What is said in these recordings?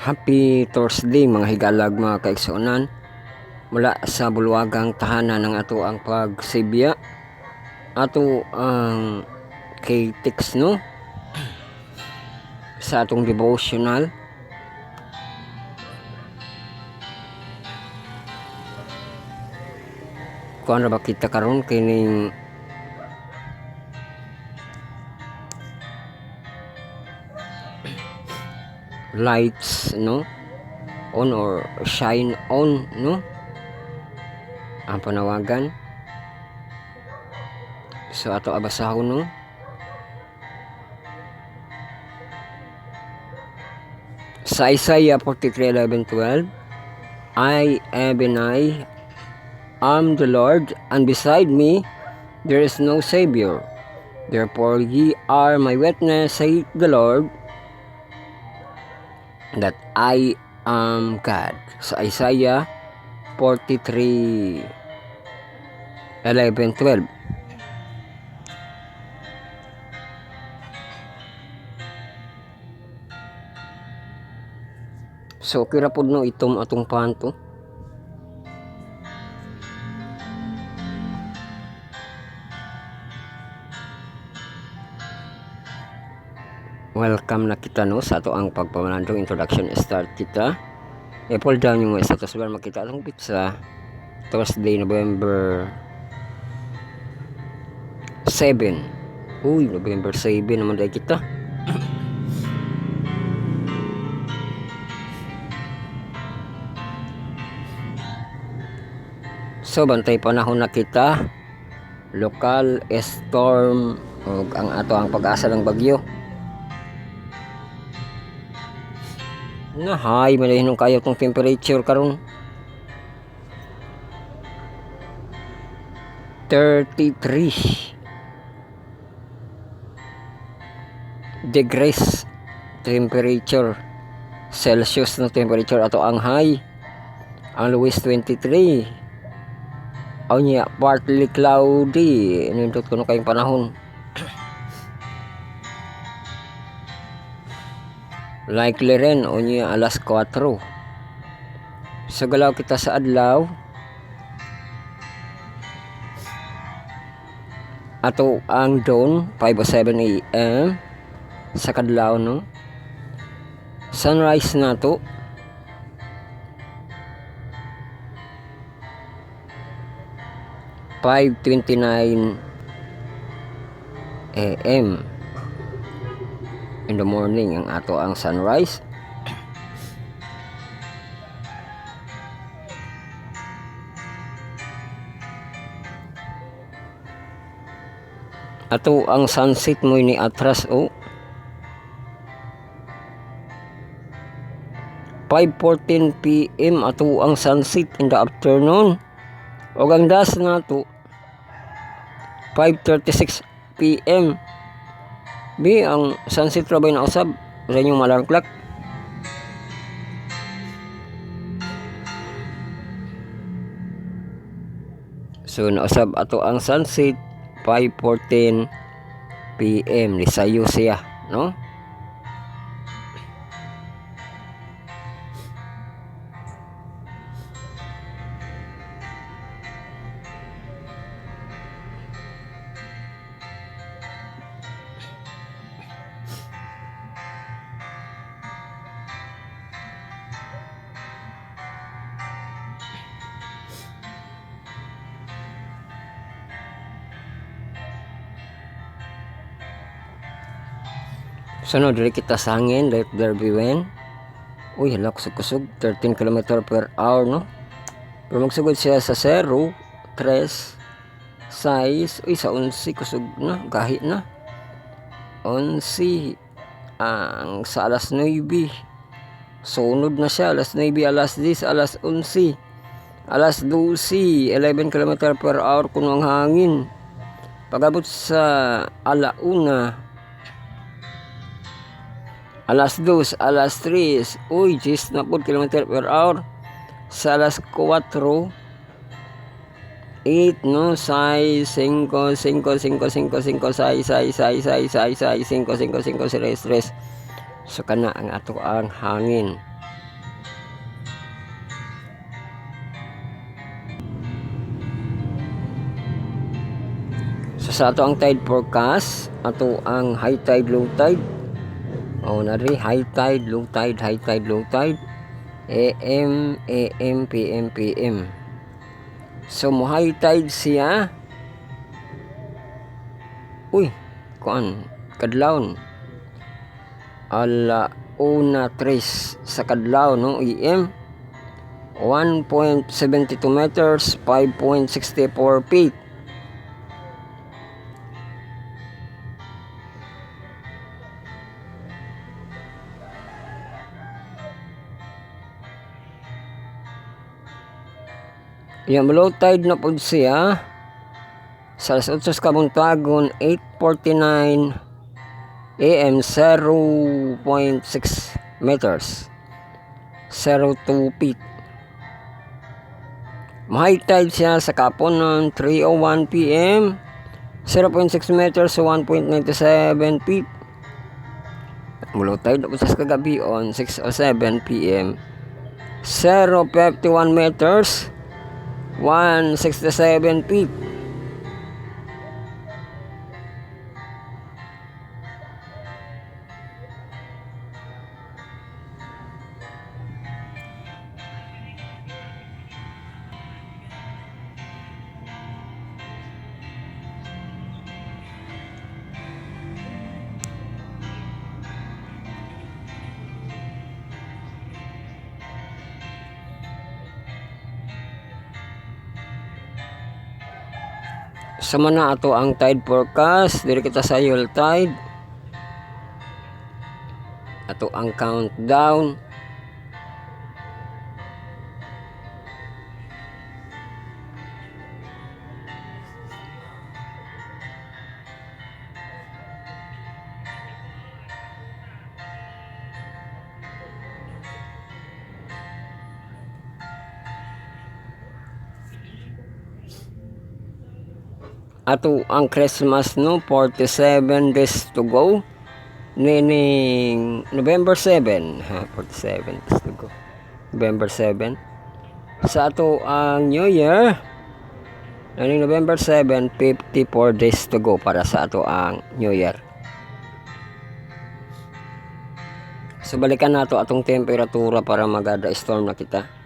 Happy Thursday mga higalag mga kaigsuonan mula sa bulwagang tahanan ng ato ang pagsibya ato ang kay text no sa atong devotional kuan ra ba kita karon kining lights no on or shine on no ang panawagan so ato abasahon no sa Isaiah 43:11-12 I Abinai am the Lord and beside me there is no Savior, therefore ye are my witness, saith the Lord, that I am God. Sa Isaiah 43:11-12. So kira pud no itom atong panto. Welcome na kita no sa ato ang pagpamalandong introduction. Start kita. I-pull down yung mga status bar makita atong pizza. Thursday, November 7. Uy, November 7 naman dahil kita. So, bantay panahon na kita. Local storm o ang ato ang pag-asa ng bagyo. Na high malahin nung kayo tong temperature karon 33 degrees temperature Celsius na temperature ato ang high. Ang lowest 23. Aw niya partly cloudy. Nindot ko no kayong panahon. Likely rin o niya alas 4. So galaw kita sa adlaw. Ato ang dawn 5:07 AM sa kadlaw no. Sunrise na to 5:29 AM in the morning ang ato ang sunrise. Ato ang sunset mo ni atras o 5:14 PM ato ang sunset in the afternoon. O ang das na to 5:36 PM. Bi ang sunset ra bay na usab sa inyong alarm clock. So nausab ato ang sunset 5:14 PM ni sayo siya no. Sunod diri kita sa hangin, let there be wind. Uy, hala kusog-kusog 13 km/h no. Pero magsugod siya sa 0, 3, 6, uy sa 11 kusog na, gahi na. 11 ang sa alas 9. Sunod na siya alas 9, alas 10, alas 11, alas 12, 11 km/h kuno ang hangin. Pagabot sa alauna alas 2, alas 3, uy, 10 na po km/h. Sa alas 4, 8, no, 6, 5, 5, 5, 5, 5, 6, 6, 6, 6, 6, 6, 5, 5, 5, 6, 3. So kana ang ato ang hangin. sa ato ang tide forecast, ato ang high tide, low tide. Nari high tide, low tide, high tide, low tide. AM, PM, PM. So mo high tide siya. Uy, kuan kadlawon. Ala 1:03 sa kadlaw no AM. 1.72 meters, 5.64 feet. Yung low tide na po siya sa alas 8 kabuntagon 8:49 AM 0.6 meters 0.2 feet. High tide siya sa kaponon 3:01 PM 0.6 meters 1.97 feet. Low tide po sa kagabi on 6:07 PM 0.51 meters 167 feet. Sama na ato ang tide forecast. Diri kita sa Yule tide. Ato ang countdown. Ato ang Christmas no 47 days to go. Nining November 7 47 days to go. November 7 sa ato ang New Year. Nining November 7 54 days to go para sa ato ang New Year. So balikan nato atong temperatura para magada storm na kita.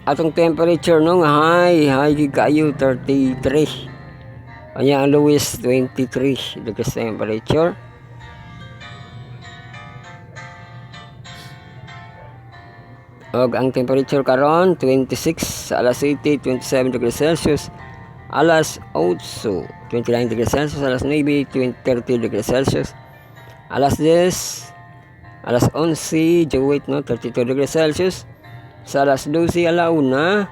Atong temperature no high kayo 33. Anya ang lowest 23 degrees temperature. Og ang temperature karon 26 sa alas 7 27 degrees Celsius. Alas 8 29 degrees Celsius. Alas 9 30 degrees Celsius. Alas 10 alas 11 Jowit no 32 degrees Celsius. Sa alas 12 alauna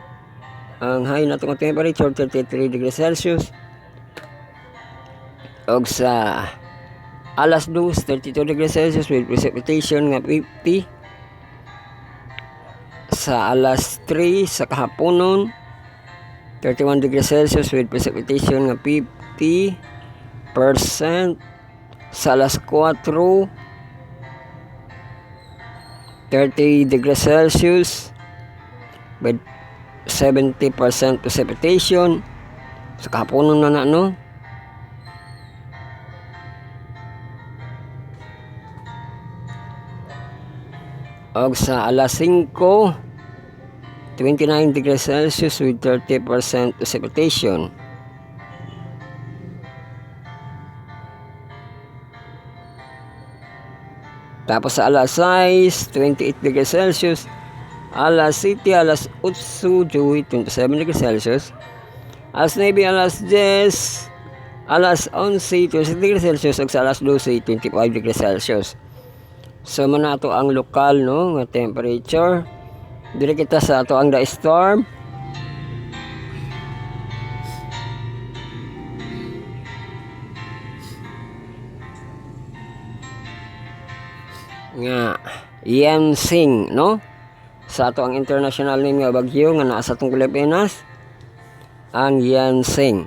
ang high na itong temperature 33 degrees Celsius. Og sa alas 2 32 degrees Celsius with precipitation nga 50. Sa alas 3 sa kahaponon 31 degrees Celsius with precipitation nga 50%. Sa alas 4 30 degrees Celsius with 70% precipitation. Sa kahaponon na no. Og sa alas 5 29 degrees Celsius with 30% precipitation. Tapos sa alas 6 28 degrees Celsius. Alas 7 alas 8 27 degrees Celsius. Alas 9 alas 10 alas 11 26 degrees Celsius. Ug sa alas 12 25 degrees Celsius. So man ato ang lokal no nga temperature. Diri kita sa ato ang storm. Nga Yansing no sa ato ang international name nga bagyo nga naa sa atong Pilipinas, ang Yansing.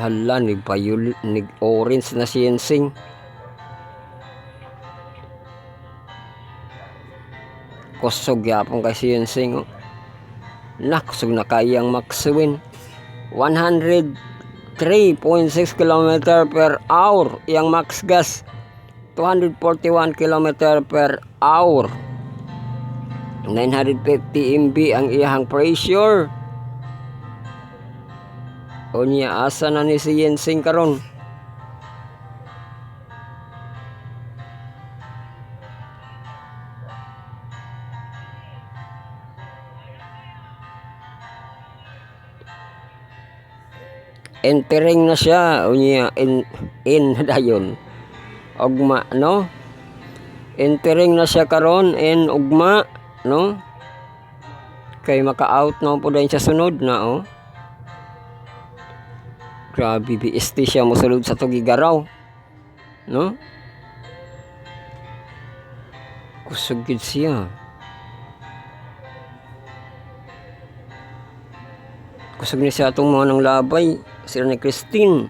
Hala, nig orange na siyensing. Kusog yapon kay siyensing. Oh. Kusog na kayang maksawin. 103.6 km per hour yang max gas. 241 km per hour. 950 MB ang iyang pressure. O niya, asa na ni si Yensing karon? Entering na siya. O niya, in dayon. Ugma, no? Entering na siya karon in ugma, no? Kay maka-out na po dahil siya sunod na, oh. Grabe, BST siya musulod sa tugigaraw, no? Kusog gid siya. Kusog ni siya atong mga nang labay. Sila ni Christine.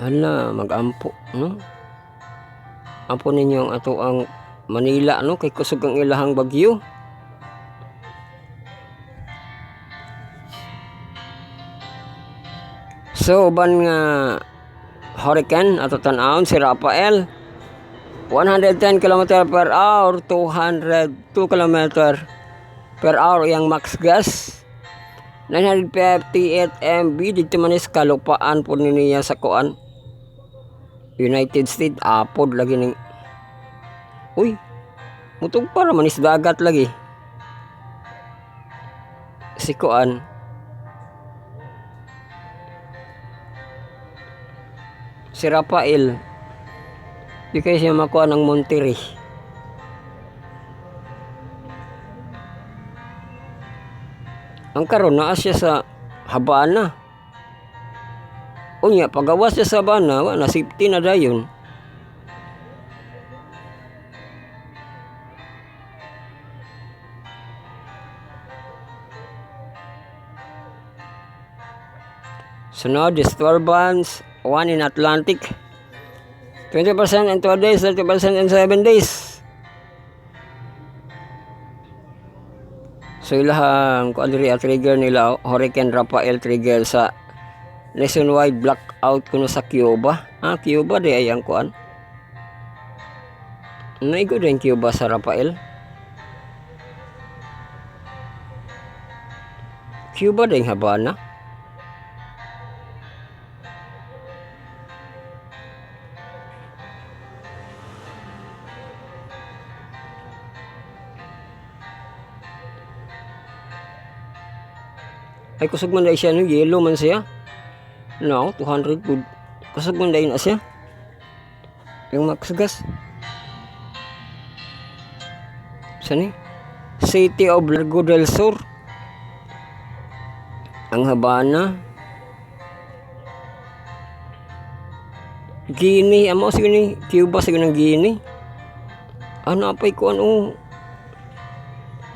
Hala, mag-ampo, no? Ampo ninyo ang ato ang Manila, no? Kay kusog ang ilahang bagyo. So, uban nga hurricane ato tan-awon si Rafael. 110 km per hour, 202 km per hour yang max gas. 958 MB dito man is kalupaan po niya sa kuan. United States apod lagi ning. Uy. Mutog para man is dagat lagi. Si kuan. Si Rafael. Di kayo siya makuha ng Monterrey. Ang karon naa siya sa Habana. Unya, pagawas siya sa Habana, na safety na dayon. So now, disturbance, 1 in Atlantic. 20% in 2 days, 30% in 7 days. So ilahang kuan diri trigger nila Hurricane Rafael trigger sa nationwide blackout kuno sa Cuba. Cuba di ay ang kuan. Naigo din Cuba sa Rafael. Cuba din Habana. Ay kusog man dahil siya, no? Yellow man siya. No, 200 good. Kusog man dahil na siya. Yung max gas. Saan City of Largo del Sur. Ang Habana. Guinea. Amo sige ni Cuba sige ng Guinea. Ano apay ko ano?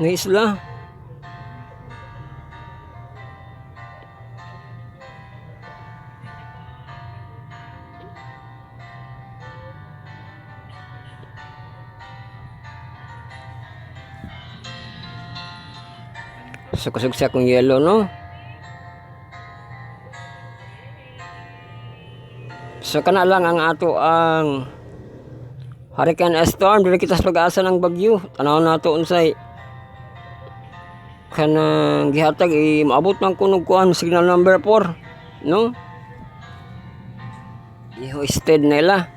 Nga isla. So kusog siya kung yellow, no? So kana lang ang ato ang hurricane storm. Dili kita sa pag-asa ng bagyo. Tanaw nato unsay kanang gihatag maabot man kunog kuan signal number 4, no? I-hoisted nila.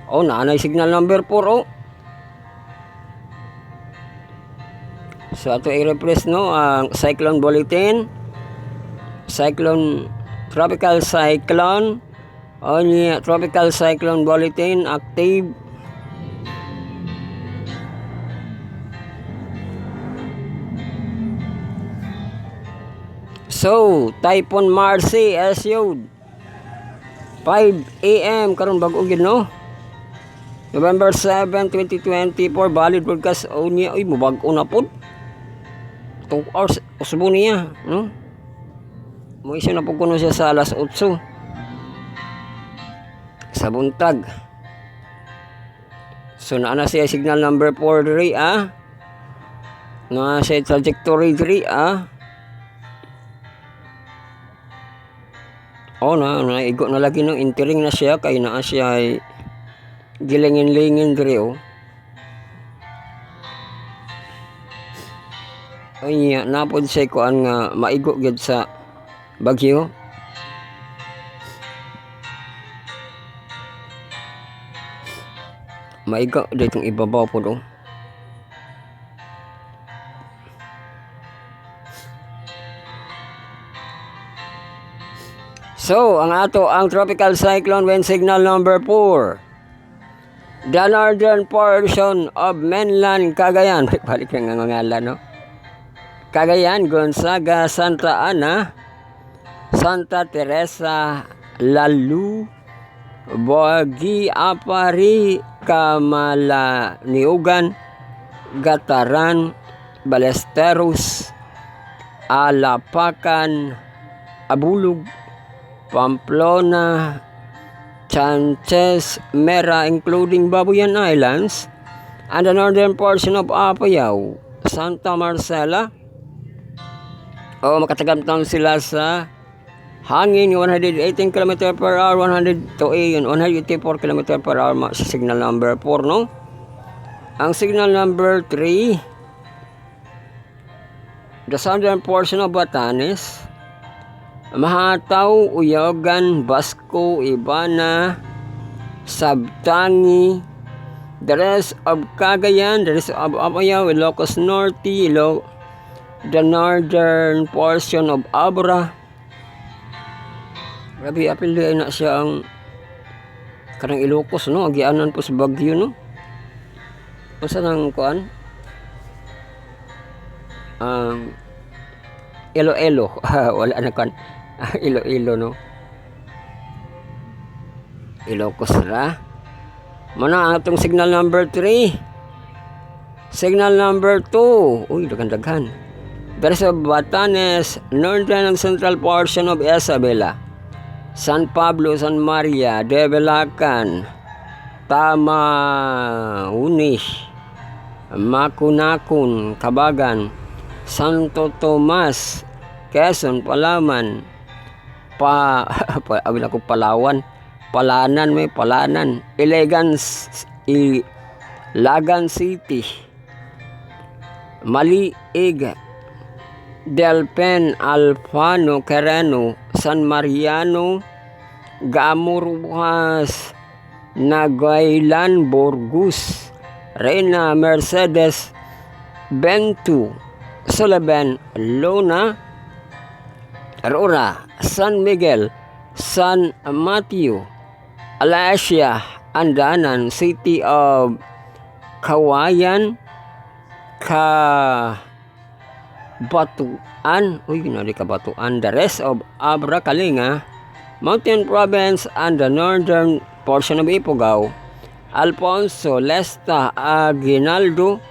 Oh, naanay signal number 4, oh. So ato i-replace, no, ang cyclone bulletin, tropical cyclone, tropical cyclone bulletin active. So Typhoon Marcy issued 5 AM karon bag-o gid, no? November 7, 2024 valid broadcast niya. Uy, mubag-o na pod. 2 hours usbo niya, no? Muisyo na po kuno siya sa alas 8 sa buntag. So naa na siya signal number 4 diri na siya trajectory diri naigo na lagi ng entering na siya kay naa siya ay gilingin-lingin diri Ay napod siya kuan nga maigo gyud sa bagyo. Maigo ditong ibabaw po do. So, ang tropical cyclone wind signal number 4. The northern portion of mainland Cagayan. Balik na nga ngalan, no? Cagayan, Gonzaga, Santa Ana, Santa Teresa, Lalu, Boagi, Apari, Camalaniugan, Gataran, Balesteros, Alapacan, Abulug, Pamplona, Sanchez, Mera, including Babuyan Islands, and the northern portion of Apayao, Santa Marcela. Makatagamtang sila sa hangin 118 km per hour, 184 km per hour sa signal number 4, no? Ang signal number 3, the southern portion of Batanes, Mahataw, Uyogan, Basco, Ibana, Sabtangi, the rest of Cagayan, the rest of Apayao, Ilocos Norte, the northern portion of Abra. Grabe, apil na siya ang kanang Ilocos, no? Agianan po sa Bagyo, no? Masa nang kuan? Iloilo. Wala na kuan. Iloilo, no? Ilocos ra. Mana ang atong signal number 3? Signal number 2. Uy, daghan-daghan. There's a Batanes, northern and central portion of Isabela, San Pablo, San Maria, de Belacan, Tamaunis, Makunakun, Kabagan, Santo Tomas, Quezon, Palaman, Palawan, Palanan, may Palanan, Ilagan City, Maliig, Delpen, Alfano, Quereno, San Mariano, Gamuruhas, Nagailan, Burgos, Reina, Mercedes, Bentu, Sullivan, Lona, Aurora, San Miguel, San Mateo, Alasia, Andanan, City of Kawayan, Batuan, Kabatuan, the rest of Abra, Kalinga, Mountain Province, and the northern portion of Ifugao, Alfonso, Lesta, Aguinaldo,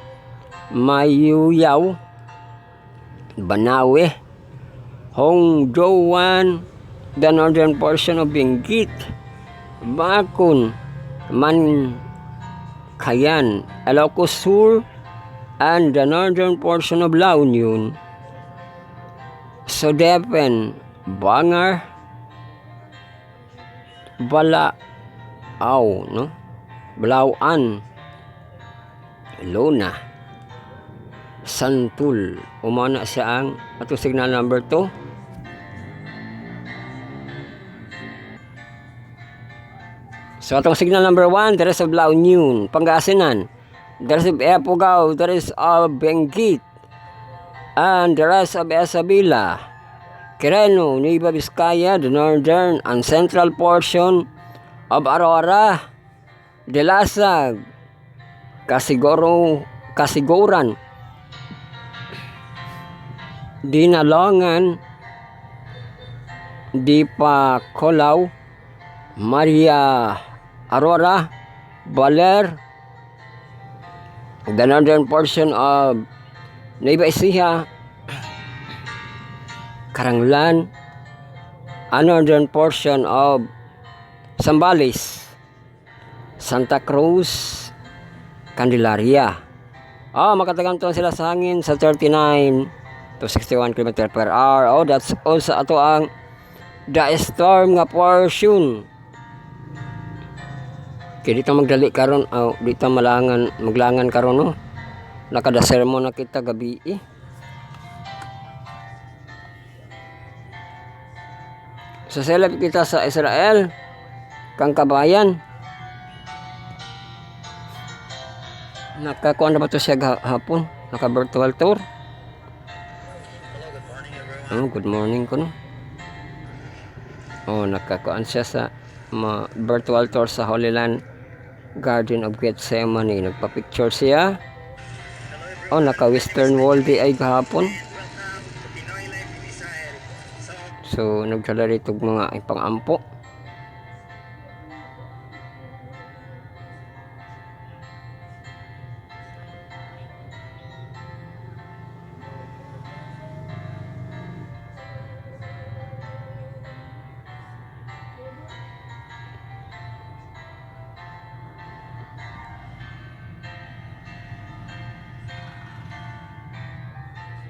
Mayuyaw, Banawe, Hongjoan, the northern portion of Benguet, Bakun, Mankayan, Ilocos Sur, and the northern portion of La Union, Sodepen, Bangar, Balao, no? Balauan, Lona, Santul. Umana siya ang ato signal number 2. So atong signal number 1, the rest of La Union, Pangasinan, the rest of Ifugao, the rest of Benguet, and the rest of Isabela, Quirino, Nueva Vizcaya, the northern and central portion of Aurora, Dilasag, Kasiguran, Dinalongan, Dipacolaw, Maria Aurora, Baler, the northern portion of Nueva Ecija, Karanglan, a northern portion of Zambales, Santa Cruz, Candelaria. Makatagamtuan sila sa hangin sa 39 to 61 km/h. That's also ato ang the storm nga portion. Kaya dito magdali karon, dito maglangan karon, no. Nakada sermon na kita gabi eh. Sa seleb kita sa Israel, kang kabayan. Nakakuha na ba ito siya hapon? Naka-virtual tour? Good morning ko, no? Nakakuha siya sa virtual tour sa Holy Land Garden of Gethsemane. Nagpa-picture siya. Naka-Western Wall di ay kahapon. So, nagdala rito mga pang-ampo.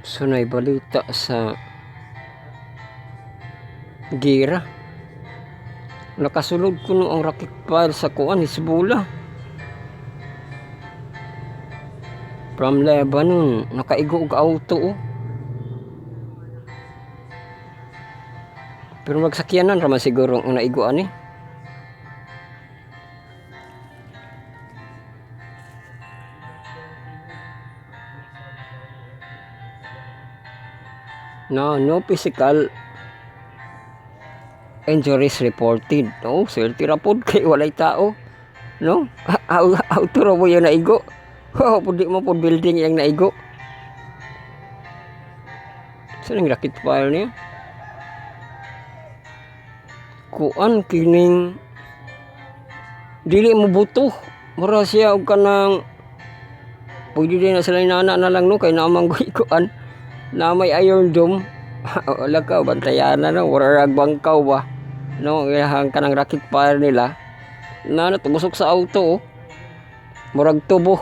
So, naibalita sa Gira. Nakasulod ko no ang rocket fire sa kuan Hezbollah. From Lebanon, nakaigo og auto. Pero magsakyanan raman siguro ang naiguan eh. No physical injuries reported. Swerte ra pod kay walay tao. No? Auto ra mo yung naigo. Pudi mo pod building yung naigo. Saan yung rocket fire niya? Kuan kining dili mo buto. Mura siya og kanang pwede din na sila inana na lang, no, kay naamang kuan na may iron dome. Wala ka, bantayan na, no, wala ragbangkaw ba, no, ihang kanang rocket fire nila na natumusok sa auto, murag tubo.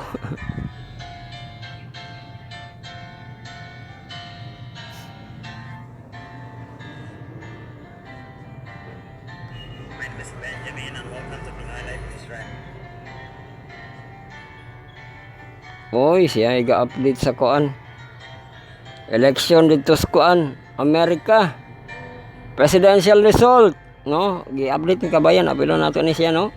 My name is Benjamin and welcome to Pinoy Life in Israel. Siya iga-update sa kuan election dito sa kuan Amerika, presidential result, no, gi-update ni kabayan, apilo nato ni siya, no,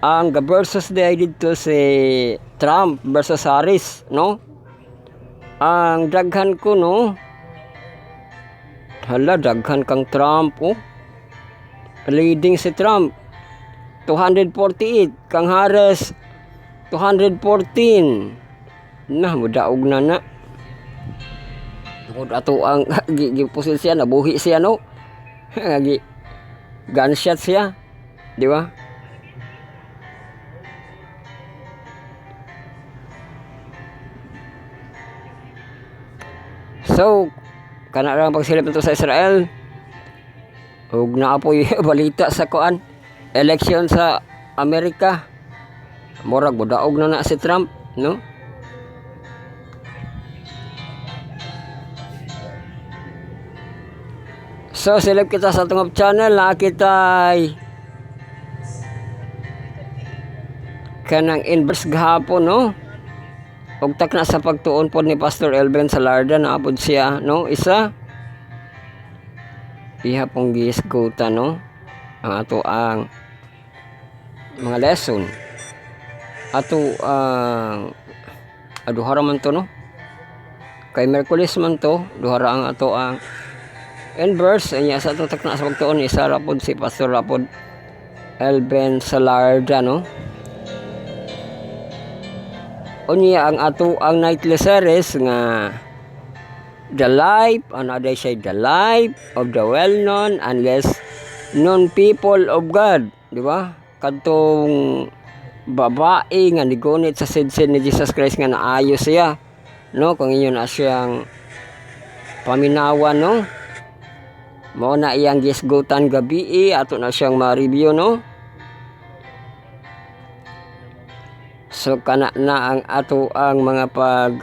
ang versus day dito si Trump versus Harris, no, ang daghan ko, no, hala daghan kang Trump, leading si Trump 248, kang Harris 214. Mudaog na tungod ato ang gipusil siya, nabuhi siya, no, gunshot siya, di ba? So kana lang pagsilip nito sa Israel, ug naapoy balita sa kuan election sa Amerika, murag budaog na si Trump, no. So silip kita sa tungop channel na kitay kanang inverse gahapon, no, ug takna sa pagtuon pod ni Pastor Elben Salarda na apod siya, no, isa iha pong giisgutan, no, ang ato ang mga lesson ato ang duhara man to, no, kay Merkulis man to, duhara ang ato ang inverse. Anya sa itong takna sa pagtuon, isa rapod si Pastor rapod Elben Salarda, no. Unya ang ato ang nightly series nga the life, day siya the life of the well-known and less known people of God, di ba? Kadtong babae nga nigunit sa sidsid ni Jesus Christ nga naayo siya, no, kung inyo na siyang paminawan, no. Mao na iyang gisgutan gabi, ato na siyang ma-review, no? So kana na ang ato ang mga pag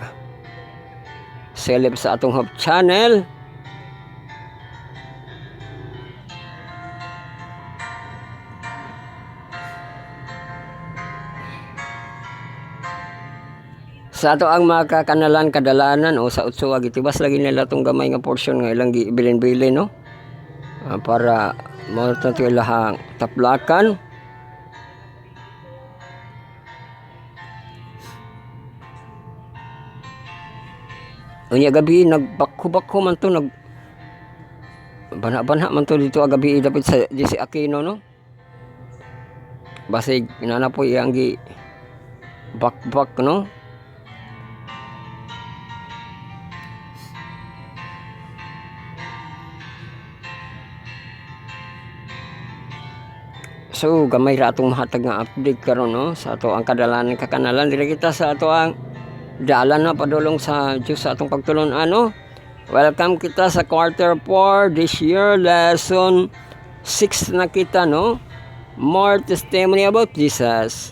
seleb sa atong Hope channel. Sa ato ang mga kakanalan kadalanan o sa utsuag itibas lagi nila tong gamay nga portion nga ilang gibilin-bilin, no? Para mo to ilahang taplakan. Unya gabi nagbakho-bakho man to, bana-bana man to dito gabi dapat sa JC Aquino, no? Basig inana po iyang gi bakbak, no? So gamay ra atong mahatag nga update karon, no? Sa ato ang kadalanan kakanalan dili kita sa ato ang dalan na padulong sa Diyos sa atong pagtulon, ano? Welcome kita sa quarter 4 this year, lesson 6 na kita, no? More testimony about Jesus.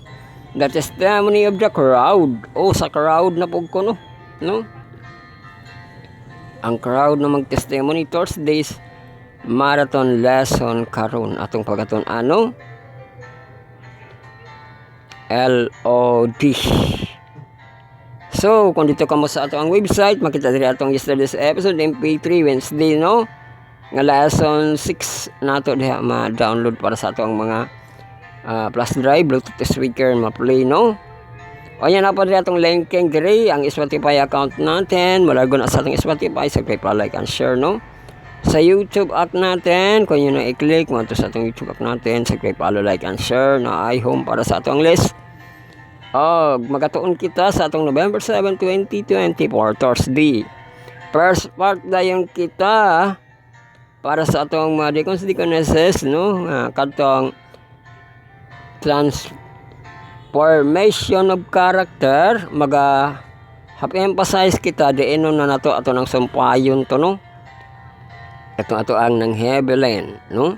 The testimony of the crowd. Oh, sa crowd na pug ko, no? Ang crowd na mag-testimony Thursdays marathon lesson karon atong pagaton, ano? LOD. So, kung dito ka mo sa ato ang website, makita diri atong yesterday's episode, MP3 Wednesday, no? Nga lesson 6 nato diha ma-download para sa ato ang mga flash drive, Bluetooth speaker, ma-play, no? O yan na po diri atong linking diri ang Spotify account natin. Malago na sa atong Spotify, subscribe, like, and share, no? Sa YouTube app natin, kung yun na i-click mo sa atong YouTube app natin, subscribe, like, and share na i-home para sa atong list. Magatuon kita sa atong November 7, 2024, Thursday. First part dayon kita para sa atong mga deacons, no? Katong transformation of character, half-emphasize kita diinon na nato ato ng sumpayon to, no? Ito ato ang nang Hebelen, no?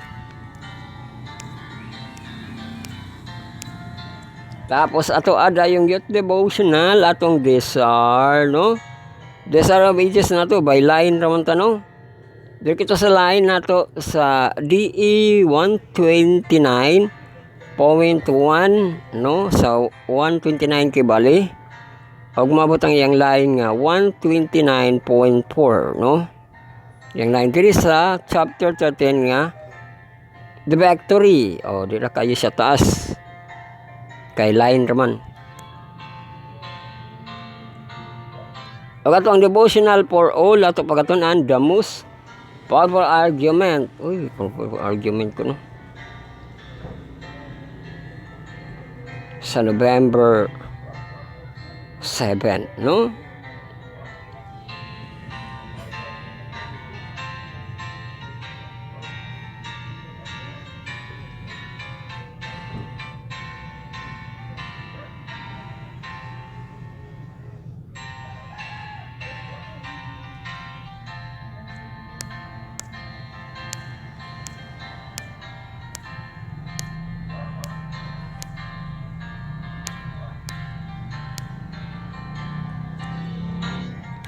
Tapos ato ada yung youth devotional atong Desire, no? Desire of Ages na to by line ramon ta, no? Dito kita sa line nato sa DE 129.1, no? Sa 129 kay bali. Og mabot ang iyang line nga 129.4, no? Yang line diri sa chapter 13 nga the victory. Dira kayo sa taas. Kay line raman. Og ato ang devotional for all ato pagatunan the most powerful argument. Powerful argument ko, no? Sa November 7, no?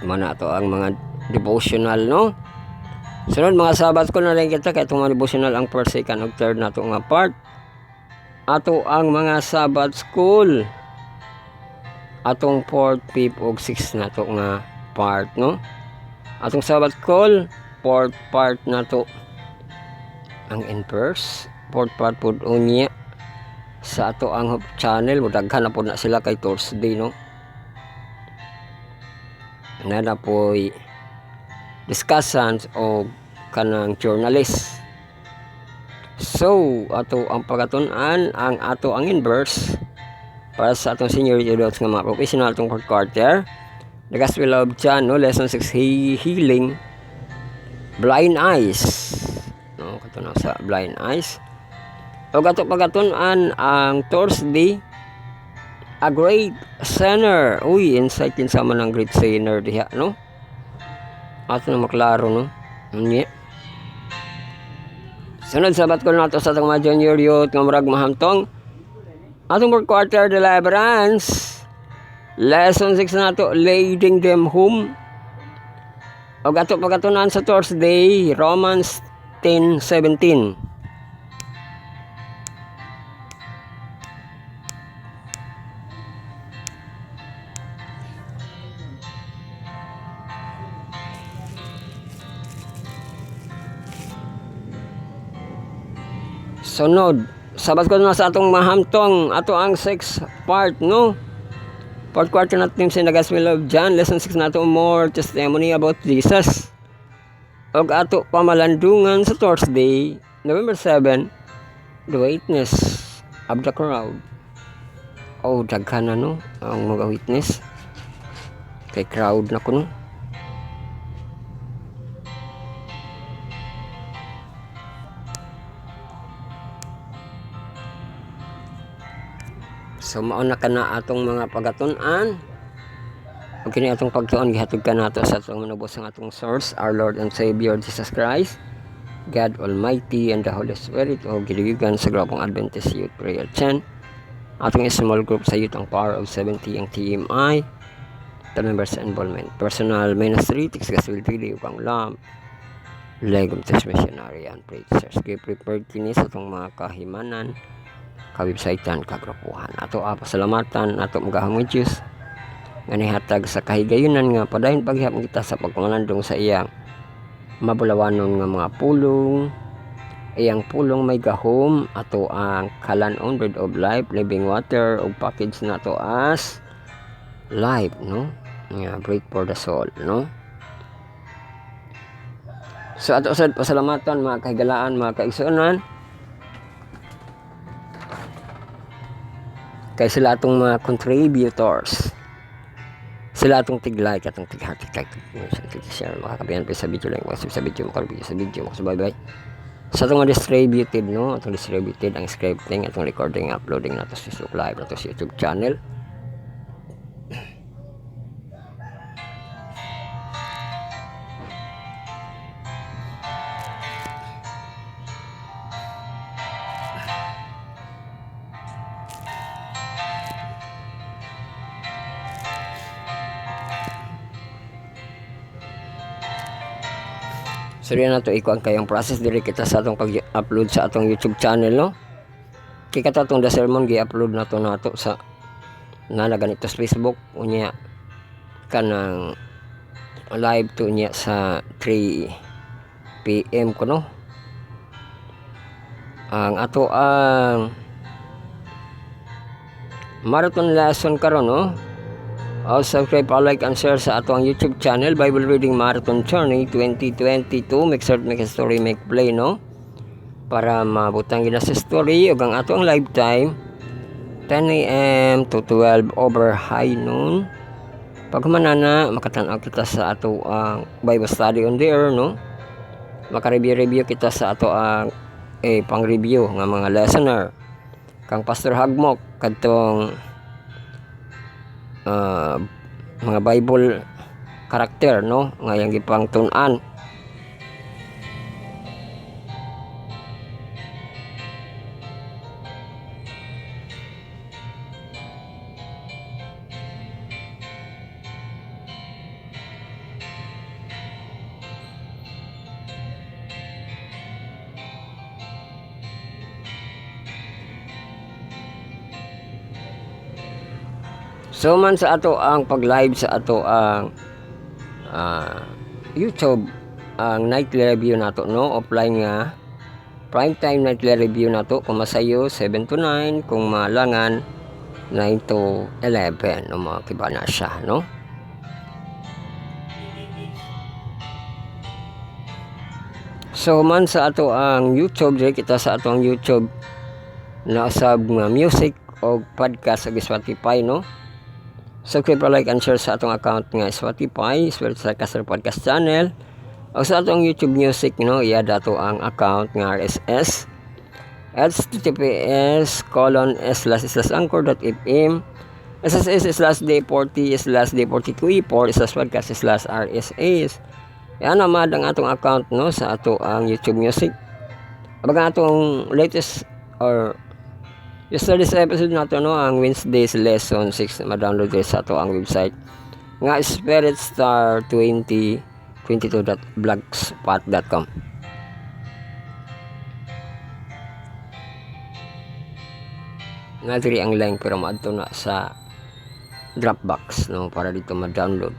Mana to ang mga devotional, no? Sunod mga sabat ko na rin kita kay itong mga devotional ang first, second, ug third na to nga part. Ato ang mga sabat school atong 4th, 5th ug 6th na to nga part, no? Atong sabat school 4th part na to ang in-verse, 4th part pud unya sa ato ang Hope channel. Daghan na pud na sila kay Thursday, no? Na po'y discussions o kanang journalist. So ato ang pagatunan ang ato ang inverse para sa atong senior adults nga mga professional atong fourth quarter, the Gospel of John, no? Lesson 6, healing blind eyes, no? Katunaw sa blind eyes. O ato pagatunan ang Thursday, a great sinner. Insight din sa man ng great sinner diha, no? Ato na maklaro, no? Sunod sabat ko nato sa atong mga junior youth nga murag mahamtong atong 4th quarter deliverance. Lesson 6 nato, leading them home. Og ato pagatunan sa Thursday, Romans 10:17. Sunod, sabat ko na sa atong mahamtong ato ang 6th part, no? 4th quarter natin sa the Gospel of John, lesson 6 nato, more testimony about Jesus. Og ato pamalandungan sa Thursday, November 7, the witness of the crowd. Oh, daghan na, no? Ang mga witness kay crowd na ko, no? So mauna ka na atong mga pagatunan. Ug kini atong pagtuon gihatod ka nato sa atong manubos ang atong source, our Lord and Savior Jesus Christ, God Almighty and the Holy Spirit. O giligigan sa Grupong Adventist Youth Prayer Chan. Atong small group sa Youth ang Power of 70 ang TMI. The members involvement, personal ministry, Tigsgaswiltili upang lam. Legum Test Missionary and Preachers. Give prepared kini sa atong mga kahimanan, kawebsitean, kagrupuhan. Ato pasalamatan, ato magahangod Diyos nga nihatag sa kahigayunan nga padayon paghihap kita sa pagkumanandong sa iyang mabulawanon nga mga pulong. Iyang pulong may gahom, ato ang Kalanon Bread of Life, Living Water, o package na to as life, no? Nga break for the soul, no? So ato sad pasalamatan mga kahigalaan, mga kaigsuonan, kay sila atong mga contributors, sila atong tig-like, atong tig-heart, tig-share, makakabihan pa sa video lang, sa video, makakabihan sa video, makasabay-bay. Sa atong distributed, no? Atong distributed ang scripting, atong recording, uploading na to sa Facebook Live, na to sa YouTube channel. So rin na to ikuan kayong process diri kita sa atong pag-upload sa atong YouTube channel, no? Kay katatong the sermon gi-upload na to nato sa ganito sa Facebook unya kanang live to niya sa 3 PM ko, no? Ang ato ang marathon lesson karon, no? Subscribe, like, and share sa ato ang YouTube channel, Bible Reading Marathon Journey 2022. Make short, make story, make play, no? Para mabutang gina sa story. Ug ang ato ang live time 10 AM to 12 over high noon. Pag manana, makatanaw kita sa ato ang Bible study on the air, no? Maka-review kita sa ato ang pang-review nga mga listener. Kang Pastor Hagmok kadtong mga Bible karakter, no? Nga yang gipang tun-an. So man sa ato ang pag-live sa ato ang YouTube, ang nightly review nato, no? Offline nga prime time nightly review nato kung masayo 7 to 9, kung malangan 9 to 11, no? Mga kibana siya, no? So man sa ato ang YouTube, dire kita sa ato ang YouTube na usab nga music o podcast sa Spotify, no? Subscribe, like, and share sa atong account nga Spotify, Sarkaster Podcast Channel. O sa atong YouTube Music, no, iya dato ang account nga RSS. https://anchor.fm /day40/day42e4/podcast/RSS. Yan naman ang atong account, no, sa ato ang YouTube Music. Abaga atong latest or yesterday's episode nato no, ang Wednesday's lesson 6 ma-download kayo sa ato ang website nga spiritstar2022.blogspot.com. Nga diri ang link pero maadto na sa Dropbox no para dito ma-download.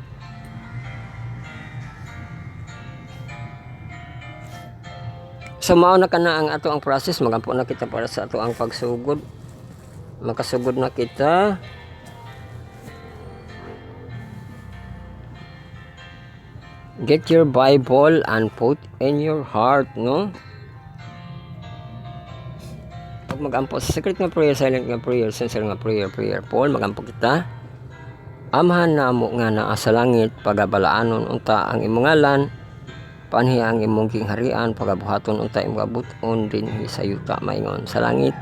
So mao na kana ang ato ang process, magampo na kita para sa ato ang pagsugod. Makasugod na kita. Get your Bible and put in your heart, no? Pag magampo sa secret nga prayer, silent nga prayer, sincere nga prayer, Paul, magampo kita. Amahan na mo nga naa sa langit, pagabalaanon unta ang imong ngalan, panhi ang imong gingharian, pagabuhaton unta imong abuton dinhi sa yuta maingon sa langit.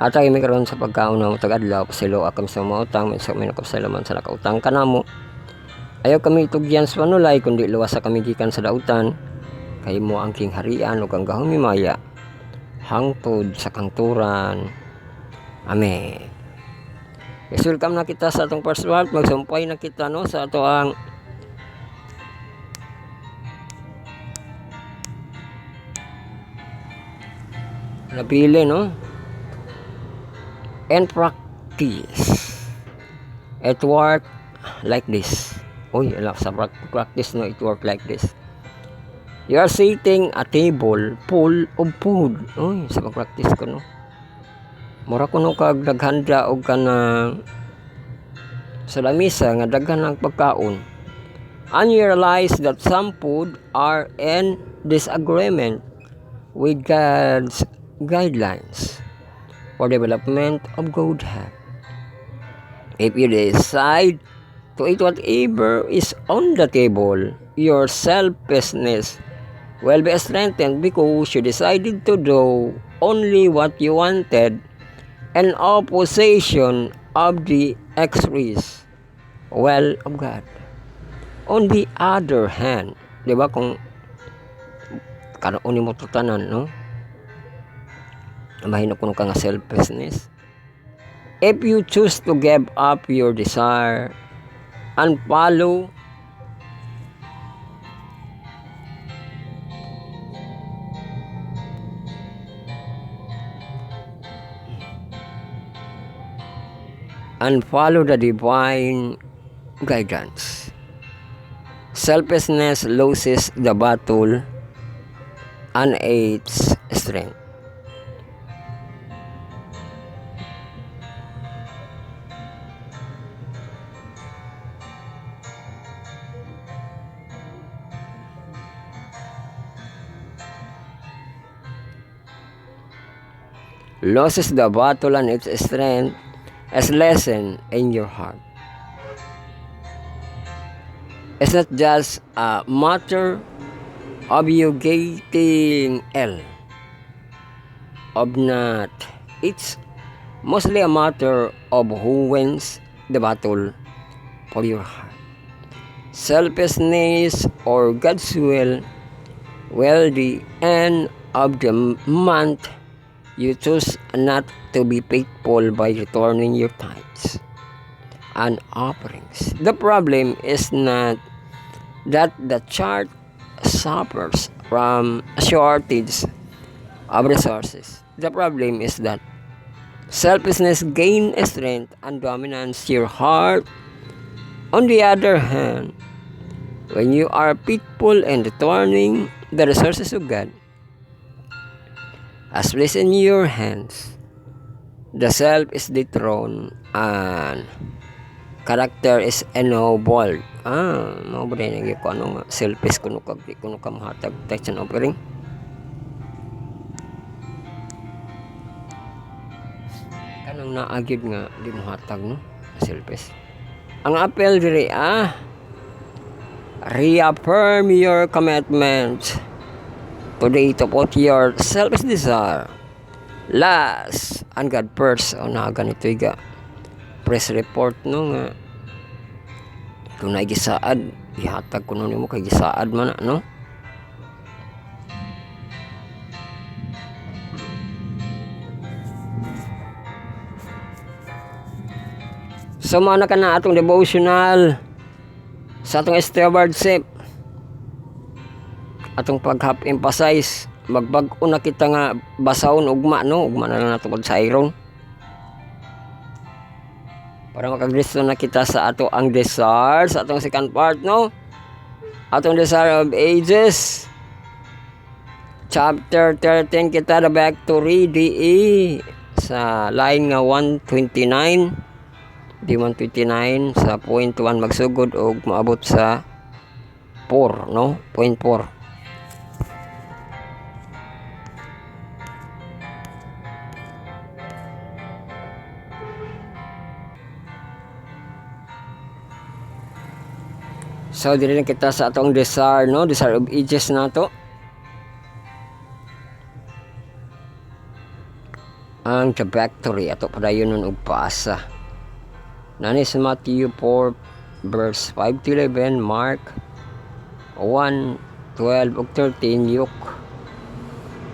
At ay may karon sa pagkaon na matag-adlaw, pasilo akam sa mautang, minsa may nakapasalaman sa nakautang kanamo. Ayaw kami itugyan sa panulay, kundi luwas sa kami gikan sa dautan. Kay mo ang gingharian ug ang gahumimaya, hangtod sa kangturan. Amen. Yes, welcome na kita sa atong first part. Magsumpay na kita no sa ato ang napili no. And practice. It work like this. Uy, sa practice no, it work like this. You are sitting at table full of food. Uy, sa pag-practice ko no. Mura ko no kag daghanda og kanang sa lamisa nga daghan ang pagkaon. And you realize that some food are in disagreement with God's guidelines for development of good health. If you decide to eat whatever is on the table, your selfishness will be strengthened because you decided to do only what you wanted in opposition of the express will of God. On the other hand, di ba kung karoon mo tutanan, no? Mahino ko ka nga selfishness. If you choose to give up your desire and follow the divine guidance, selfishness loses the battle and its strength. Loses the battle and its strength as lesson in your heart. It's not just a matter of you getting of not. It's mostly a matter of who wins the battle for your heart. Selfishness or God's will the end of the month you choose not to be faithful by returning your tithes and offerings. The problem is not that the church suffers from a shortage of resources. The problem is that selfishness gains strength and dominates your heart. On the other hand, when you are faithful in returning the resources of God, as placed in your hands, the self is dethroned and character is ennobled. Mo ba rin yung ko ano nga selfish kuno ka mahatag text and offering. Kanang naagid nga di mahatag no selfish. Ang apel diri reaffirm your commitment today to put your selfish desire last and God first. Na ganito iga press report no nga kung gisaad ihatag ko nimo kay gisaad man no. So mao na kana atong devotional sa atong stewardship. Atong pag-emphasize, magbag-o na kita nga basahon ugma no, ugma na lang nato sa iron. Para makagristo na kita sa ato ang desire, sa atong second part no. Atong Desire of Ages. Chapter 13 kita na back to read sa line nga 129. Di 129 sa point 1 magsugod og maabot sa 4 no, point 4. So dili na kita sa atong desire no, Desire of Ages nato. Ang trajectory ato padayon nun og paasa. Nani sa Matthew 4 verse 5 to 11, Mark 1, 12 ug 13, Luke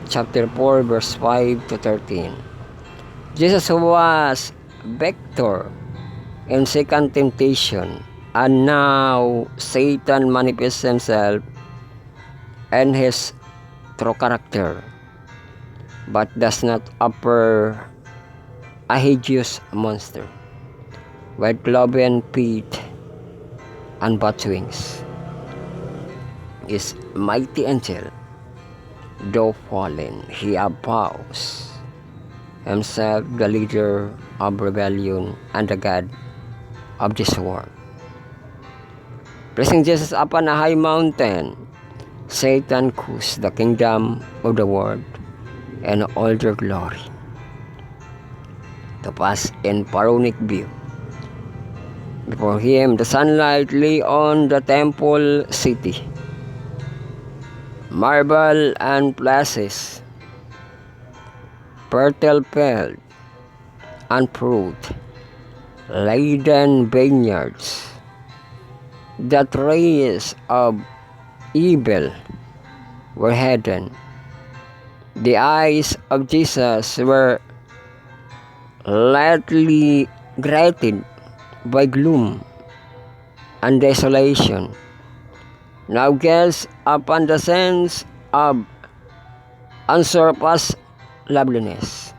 chapter 4 verse 5 to 13. Jesus was vector in second temptation, and now Satan manifests himself and his true character, but does not appear a hideous monster with cloven feet and bat wings. His mighty angel, though fallen, he avows himself the leader of rebellion and the God of this world. Placing Jesus upon a high mountain, Satan cursed the kingdom of the world and all their glory to pass in pharaonic view. Before him, the sunlight lay on the temple city, marble and places, fertile field and fruit, laden vineyards. The trees of evil were hidden. The eyes of Jesus were lightly grateful by gloom and desolation. Now gaze upon the sense of unsurpassed loveliness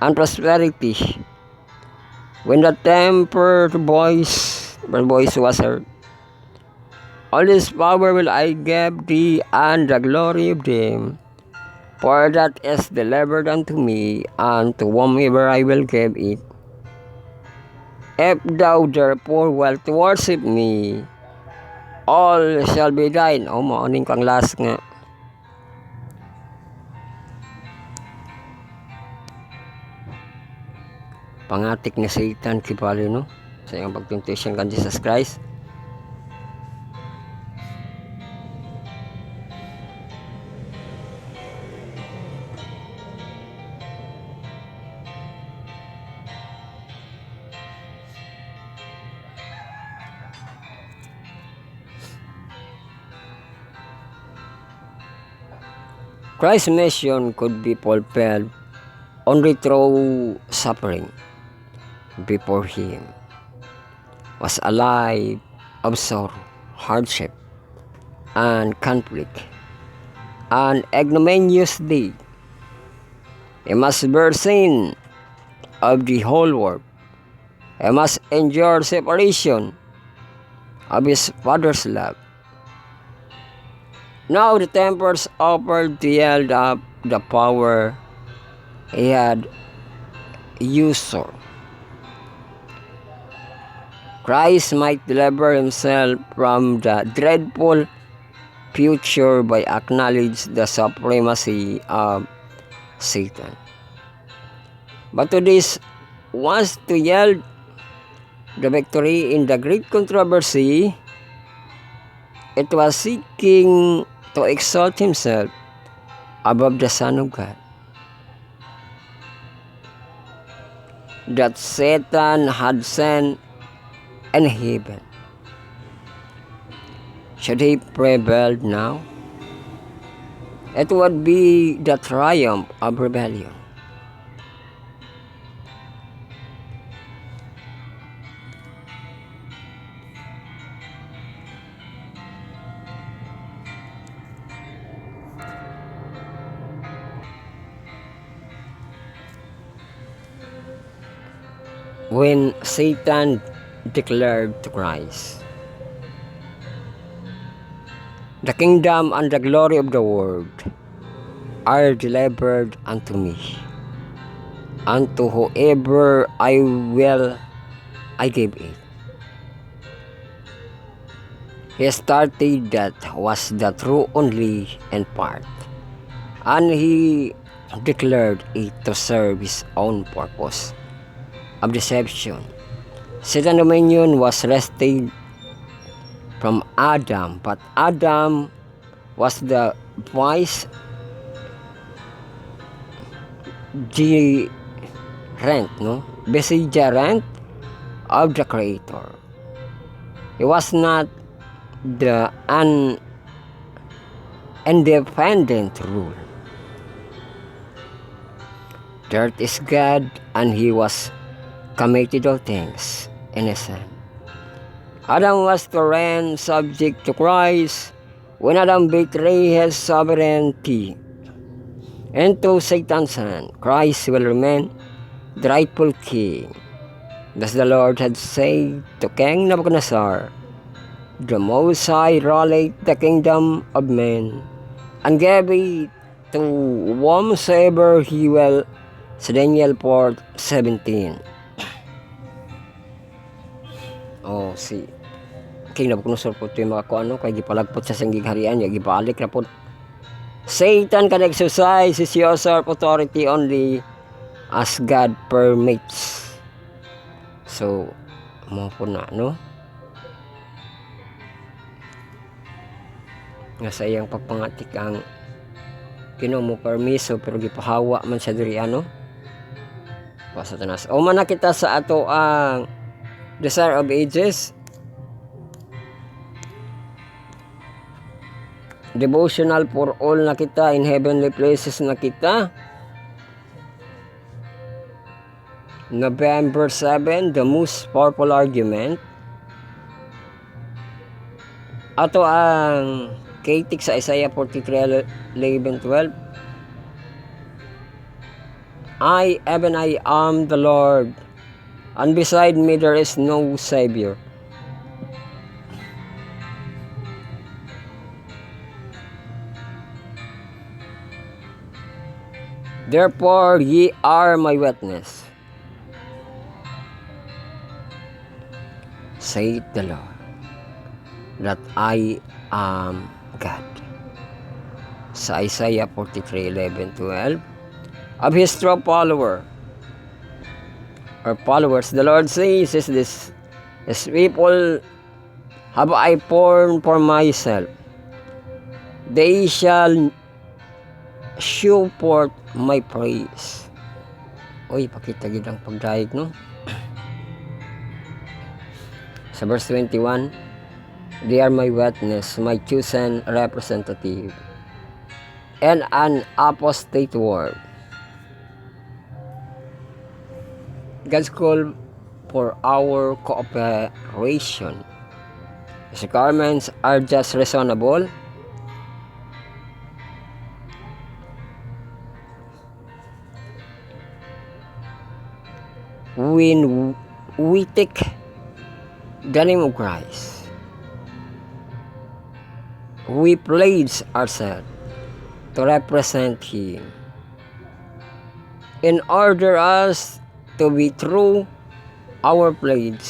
and prosperity. When the tempered voice was heard, all this power will I give thee, and the glory of them, for that is delivered unto me, and to whomever I will give it. If thou therefore wilt worship me, all shall be thine. O maaning kang last nga. Pangatik ni Satan kipali no, sa iyang pagtemptation kan Jesus Christ. Christ's mission could be fulfilled only through suffering. Before him was a life of sorrow, hardship, and conflict, an ignominious deed. He must bear sin of the whole world. He must endure separation of his Father's love. Now the tempers offered to yield up the power he had usurped. Christ might deliver himself from the dreadful future by acknowledging the supremacy of Satan. But to this wants to yield the victory in the great controversy. It was seeking to exalt himself above the Son of God, that Satan had sent in heaven. Should he prevail now? It would be the triumph of rebellion. when Satan declared to Christ, "The kingdom and the glory of the world are delivered unto me. Unto whoever I will, I give it." He started that was the true only and part, and he declared it to serve his own purpose of deception. Satan's dominion was wrested from Adam, but Adam was the vice vicegerent of the Creator. He was not the independent rule. Dirt is God, and he was committed of things innocent. Adam was to reign subject to Christ when Adam betrayed his sovereignty into Satan's hand. Christ will remain the rightful king. Thus the Lord had said to King Nebuchadnezzar, "The Most High ruleth the kingdom of men, and gave it to whomsoever he will." Sa Daniel 4:17. Si King Nebuchadnezzar po ito yung mga kuano, kaya gipalagpot sa sanggig harian, gipalik na po. Satan can exercise his usurp authority only as God permits. So, mo po na, no? Nga sa iyang pagpangatik ang Ginoo mo permiso, pero gipahawa man sa diri ano? Pa Satanas. O man kita sa ato ang Desire of Ages, devotional for all na kita, in heavenly places na kita. November 7, the most powerful argument. Ato ang Katik sa Isaiah 43:11-12. I, even I am the Lord, and beside me there is no Savior. Therefore ye are my witness, saith the Lord, that I am God. Sa Isaiah 43:11-12. Of his true follower or followers, the Lord says is this: "His people have I formed for myself. They shall show forth my praise." Uy, pakita gid ang pagdaig, no? Sa verse 21, "They are my witness, my chosen representative, and an apostate word." God's call for our cooperation. His requirements are just reasonable. When we take the name of Christ, we pledge ourselves to represent Him. In order us to be true, our pledge,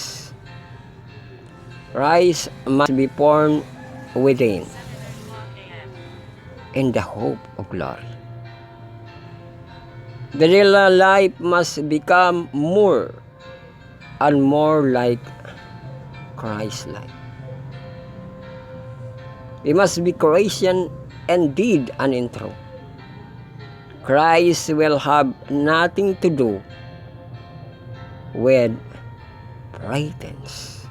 Christ must be born within, in the hope of glory. The real life must become more and more like Christ-like. We must be Christian in deed and in truth. Christ will have nothing to do with pretense.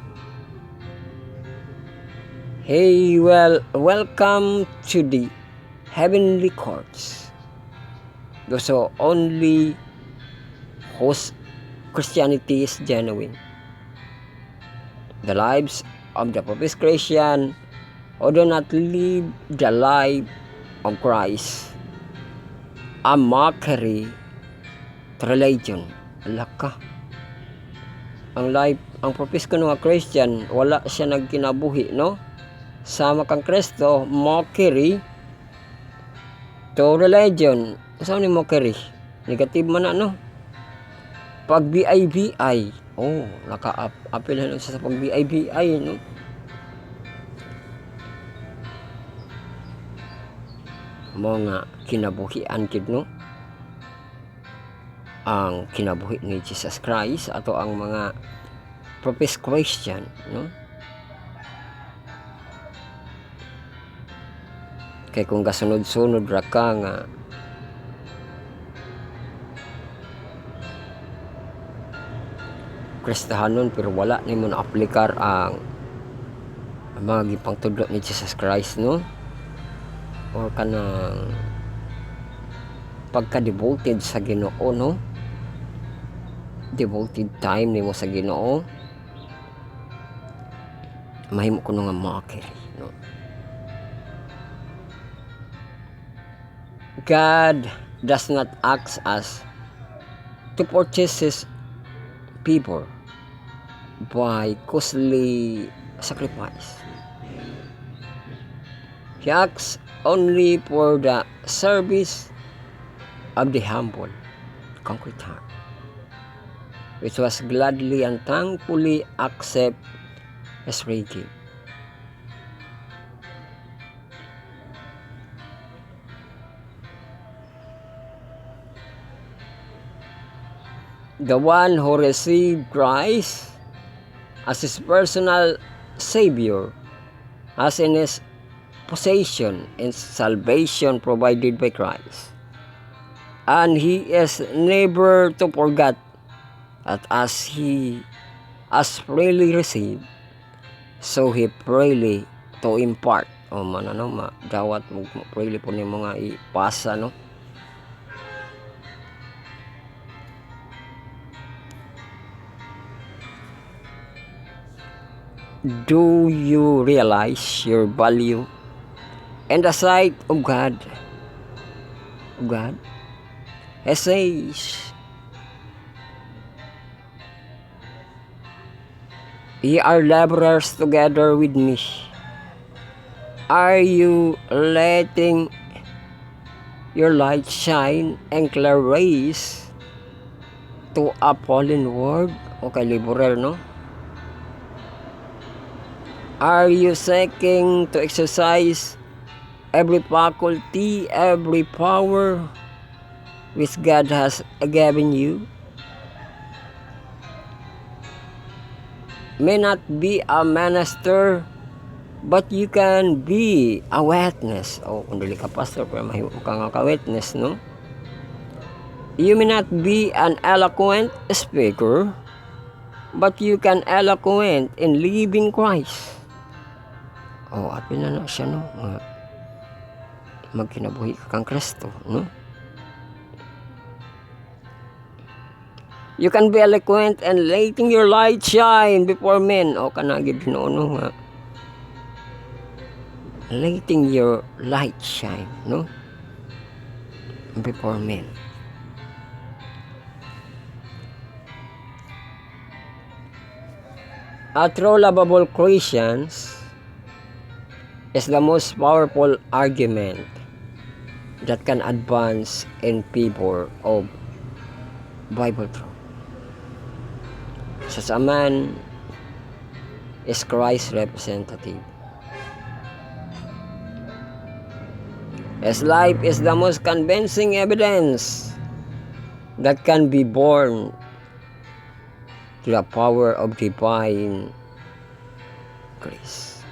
He will welcome to the heavenly courts those who only whose Christianity is genuine. The lives of the professed Christian who do not live the life of Christ, a mockery to religion. Alaka. ang life, ang propis ko nga Christian, wala siya nagkinabuhi, no? Sama kang Kristo, mockery to religion. Saan ni mockery? Negative man na, no? Pag BIBI, oh, naka-appeal na siya sa pag BIBI, no? Mga kinabuhian kid, no? Ang kinabuhi ni Jesus Christ ato ang mga professed Christian, no? Kay kung kasunod-sunod ra ka nga Kristahanon pero wala nimo na aplikar ang mga gipangtudlo ni Jesus Christ, no? Or kanang pagka-devoted sa Ginoo, no? Devoted time nimo sa Ginoo, mahimo kuno nga mockery, no? God does not ask us to purchase His people by costly sacrifice. He asks only for the service of the humble, concrete heart, which was gladly and thankfully accept as free gift. The one who received Christ as his personal Savior has in his possession and salvation provided by Christ. And he is never to forget that as he has freely received, so he freely to impart. O manano, dawat mo freely po ni mga ipasa, no? Do you realize your value in the sight of God? He says, "Ye are laborers together with me." Are you letting your light shine and clear rays to a fallen world? Okay, laborer, no? Are you seeking to exercise every faculty, every power which God has given you? May not be a minister, but you can be a witness. Oh, kung dili ka pastor, pero mahimo ka nga ka-witness, no? You may not be an eloquent speaker, but you can eloquent in living Christ. Oh, apil na siya, no? Magkinabuhi ka kang Kristo, no? You can be eloquent and letting your light shine before men. O, kanagid no, nga. Letting your light shine, no? Before men. A true lovable Christians is the most powerful argument that can advance in favor of Bible truth. Such a man is Christ's representative. His life is the most convincing evidence that can be born to the power of divine grace.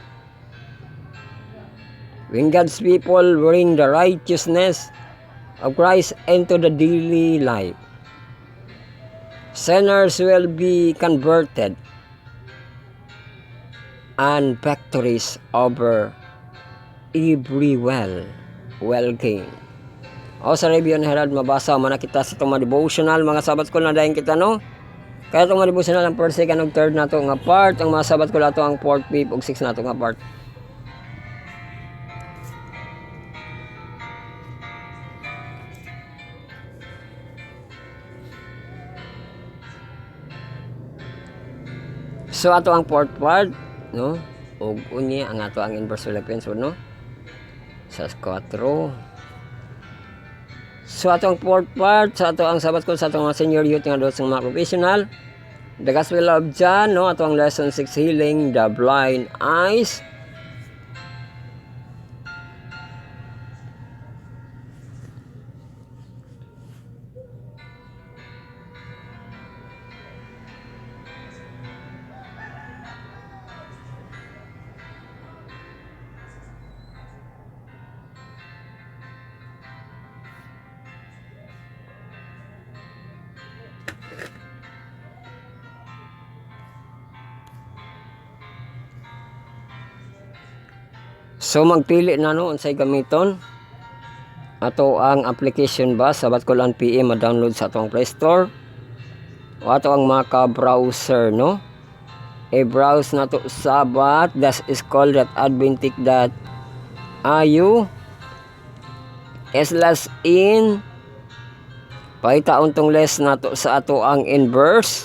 When God's people bring the righteousness of Christ into the daily life, sinners will be converted and victories over every well gained. O sa review ni Herald, mabasa man kita sa itong mga devotional, mga sabat ko na dahin kita, no? Kaya itong mga devotional, ang first, second, ug third na ito nga part, ang mga sabat ko na ito ang fourth, fifth, ug sixth na ito nga part. So ato ang fourth part, no? Ug uni ang ato ang inverse Philippines, no? Sa 4. So ato ang fourth part, sa ato ang sabat ko sa ato mga senior youth nga dos mga professional. The Gospel of John, no? Ato ang lesson 6, healing the blind eyes. So magpili na no unsay gamiton. Ato ang application ba sabat ko lang PM ma-download sa atong Play Store. O ato ang maka-browser, no? I-browse na to sabat das.school.adventist.au /in pahitaon tong less na to sa ato ang inverse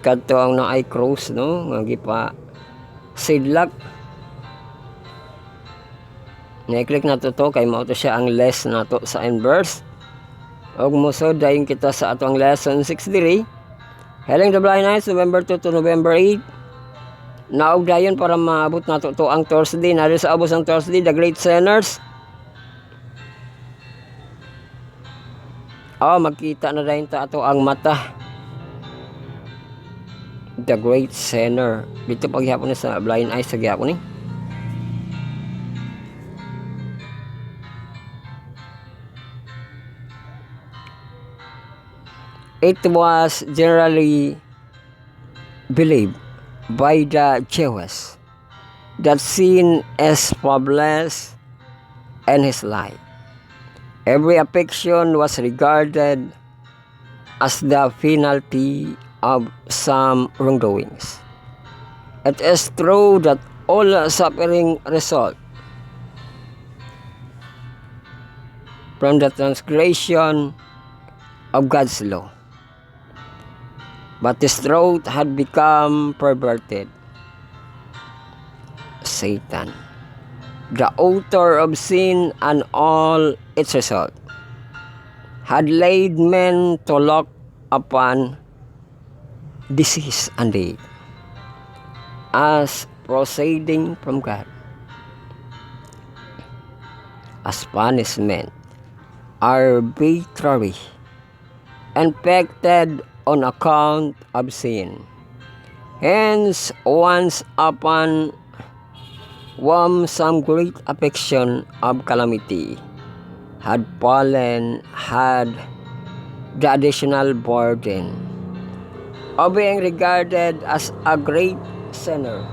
kadto ang naay cross, no? Nga gipa sidlak. Na-click na to kay mao to siya ang less na to sa inverse. Og musod dayon kita sa atong lesson 6 diri. Healing the blind eyes, November 2 to November 8. Naog dayon para maabot na to ang Thursday. Nari sa abos ang Thursday, the great sinners. Magkita na dayon ta ato ang mata. The great sinner. Dito paghihapon na sa blind eyes sa gihapon ni. It was generally believed by the Jews that sin is faultless in his life. Every affection was regarded as the penalty of some wrongdoings. It is true that all suffering result from the transgression of God's law. But this truth had become perverted. Satan, the author of sin and all its result, had laid men to look upon disease and death as proceeding from God, as punishment, arbitrary, inflicted on account of sin. Hence, once upon whom some great affection of calamity had fallen, had the additional burden of being regarded as a great sinner.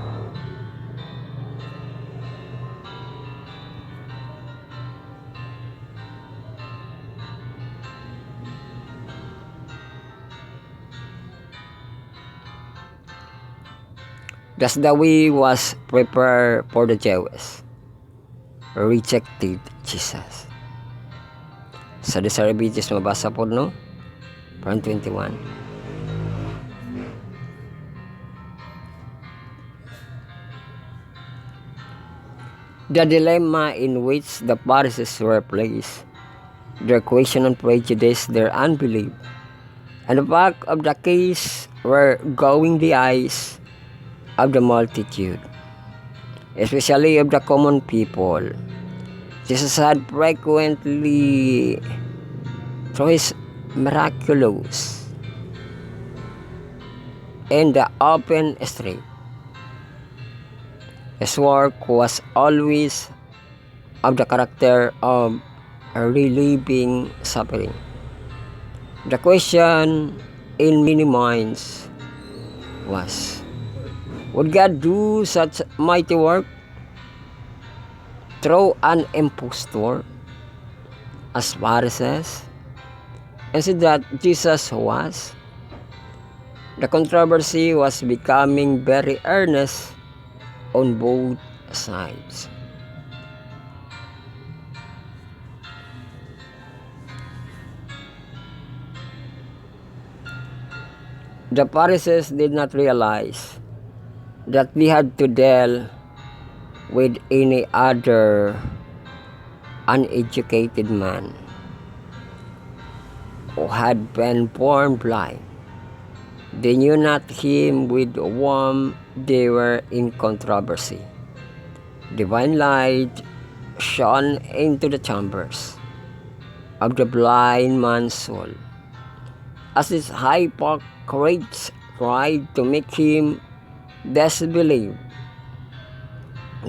Thus the way was prepared for the Jews rejected Jesus. Sa Desarabitis mabasa po, no? From 21. The dilemma in which the Pharisees were placed, their question and prejudice, their unbelief, and the fact of the case were going the eyes of the multitude, especially of the common people. Jesus had frequently, through his miraculous in the open street, his work was always of the character of relieving suffering. The question in many minds was, would God do such mighty work through an impostor as Pharisees? Is it that Jesus was? The controversy was becoming very earnest on both sides. The Pharisees did not realize that they had to deal with any other uneducated man who had been born blind. They knew not him with whom they were in controversy. Divine light shone into the chambers of the blind man's soul, as his hypocrites tried to make him disbelieve.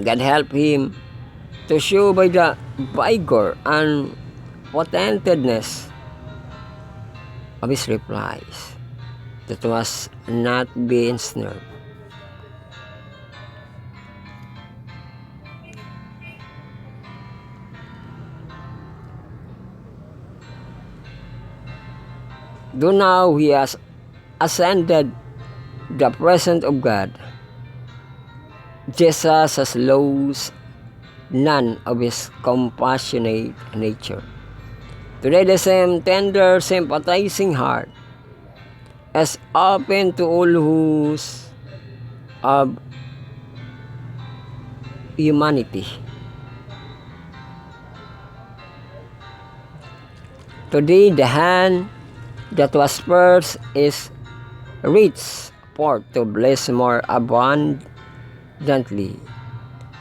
God helped him to show by the vigor and potentedness of his replies that was not being snared. Though now he has ascended the presence of God, Jesus has lost none of his compassionate nature. Today the same tender, sympathizing heart is open to all whose of humanity. Today the hand that was first is reached forth to bless more abundantly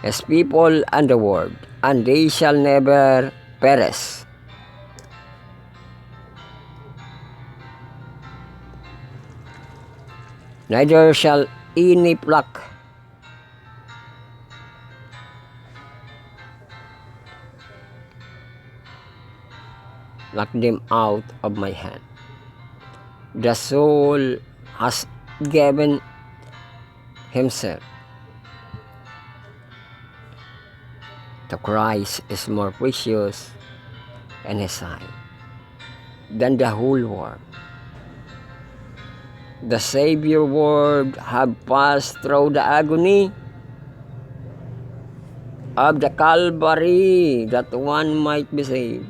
his people and the world, and they shall never perish. Neither shall any pluck them out of my hand. The soul has given himself to Christ is more precious in his sight than the whole world. The Savior word have passed through the agony of the Calvary that one might be saved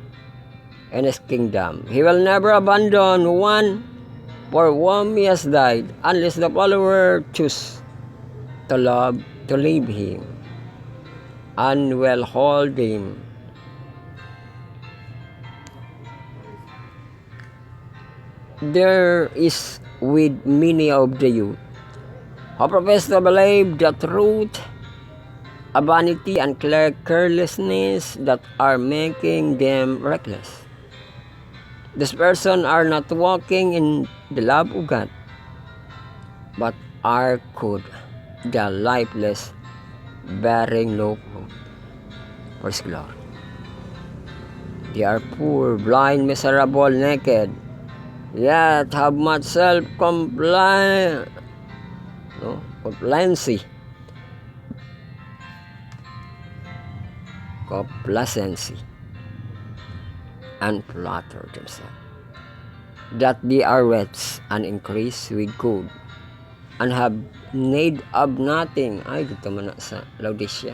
in his kingdom. He will never abandon one for whom he has died, unless the follower choose to leave him, and will hold him. There is with many of the youth who profess to believe the truth, a vanity and carelessness that are making them reckless. These persons are not walking in the love of God, but are cold, the lifeless, bearing no fruit for his glory. They are poor, blind, miserable, naked, yet have much complacency and flatter themselves that they are rich and increase with good and have need of nothing. Ay, dito man na sa Laodicea.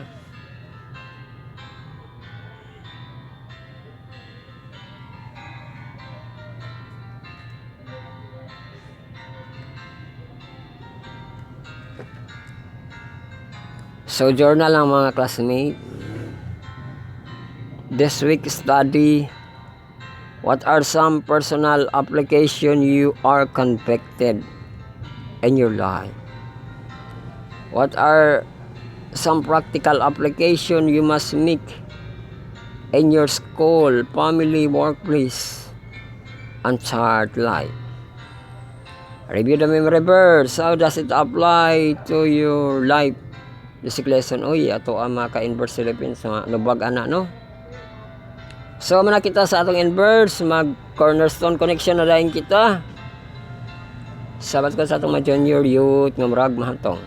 So, journal lang mga classmates. This week study, what are some personal application you are convicted in your life? What are some practical application you must make in your school, family, workplace, and child life? Review the memory verse. How does it apply to your life? Basic lesson. Uy, ato ang mga ka-inverse Philippines. Nubag ana, no? So, mana kita sa atong inverse, mag cornerstone connection na dahil kita. Sabat ko sa atong mga junior youth ng murag mahantong.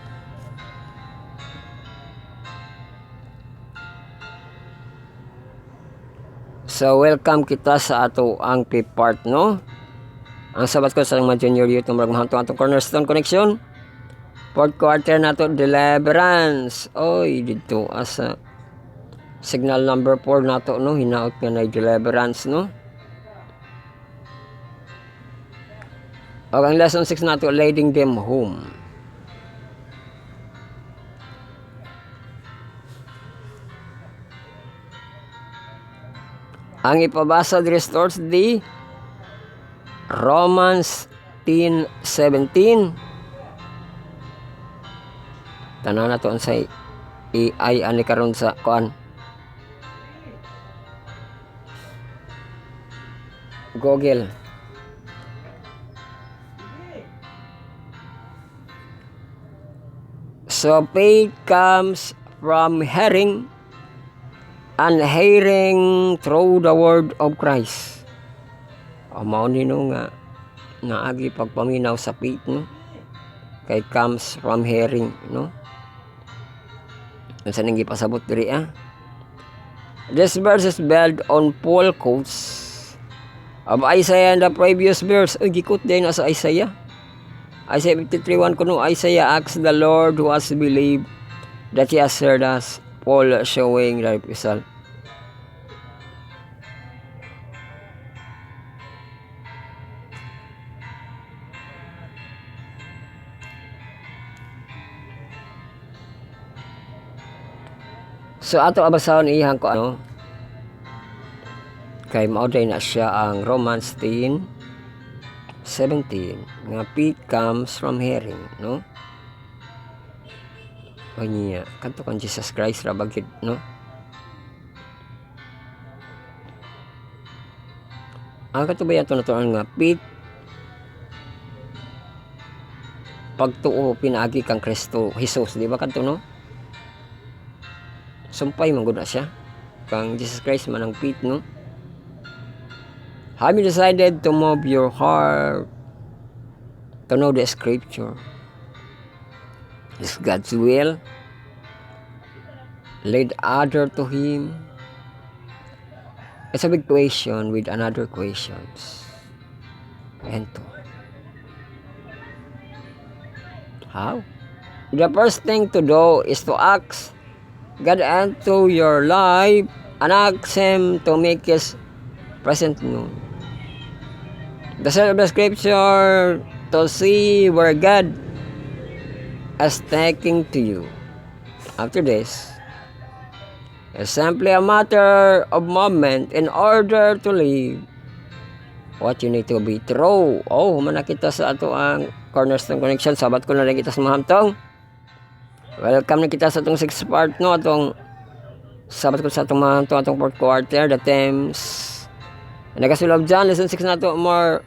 So, welcome kita sa ato ang fifth part, no? Ang sabat ko sa atong mga junior youth ng murag mahantong atong cornerstone connection. Fourth quarter na to, deliverance. Oy, dito asa signal number 4 na to, no? Hinaot nga na deliverance, no? O ang lesson 6 nato, leading them home. Ang ipabasa restores the Romans 10:17. Tanan nato sa AI ani karon sa kuan. Google. So faith comes from hearing, and hearing through the word of Christ. O mao nino nga naagi pagpaminaw sa faith, no? Kay comes from hearing, no? Unsa ning gipasabot diri This verse is built on Paul quotes of Isaiah and the previous verse. Uy, gikot din sa Isaiah. Isaiah 53:1 kuno, Isaiah asks the Lord who has believed that He has heard us. Paul showing the result. So ato abasahon iyang ko ano, kay mao na siya ang Romans 10:17 nga faith comes from hearing, no? O niya kanto kan Jesus Christ ra bagid, no? Ang katubayan to natural nga faith pagtuo pinaagi kang Kristo Jesus, di ba kanto, no? Sumpay man gud na siya kang Jesus Christ man ang faith, no? Have you decided to move your heart to know the scripture? Is God's will? Lead other to Him? It's a big question with another questions. And to how? The first thing to do is to ask God into your life and ask Him to make His present known. The set of the scripture to see where God is taking to you. After this, it's simply a matter of moment in order to live what you need to be true. Oh, manakita sa ato ang Cornerstone Connection. Sabat ko na lang kita sa mahamtong. Welcome na kita sa atong 6th part, no? Atong sabat ko sa atong mahamtong, atong 4th quarter, the themes. Nagasulab dyan, lesson 6 na to, more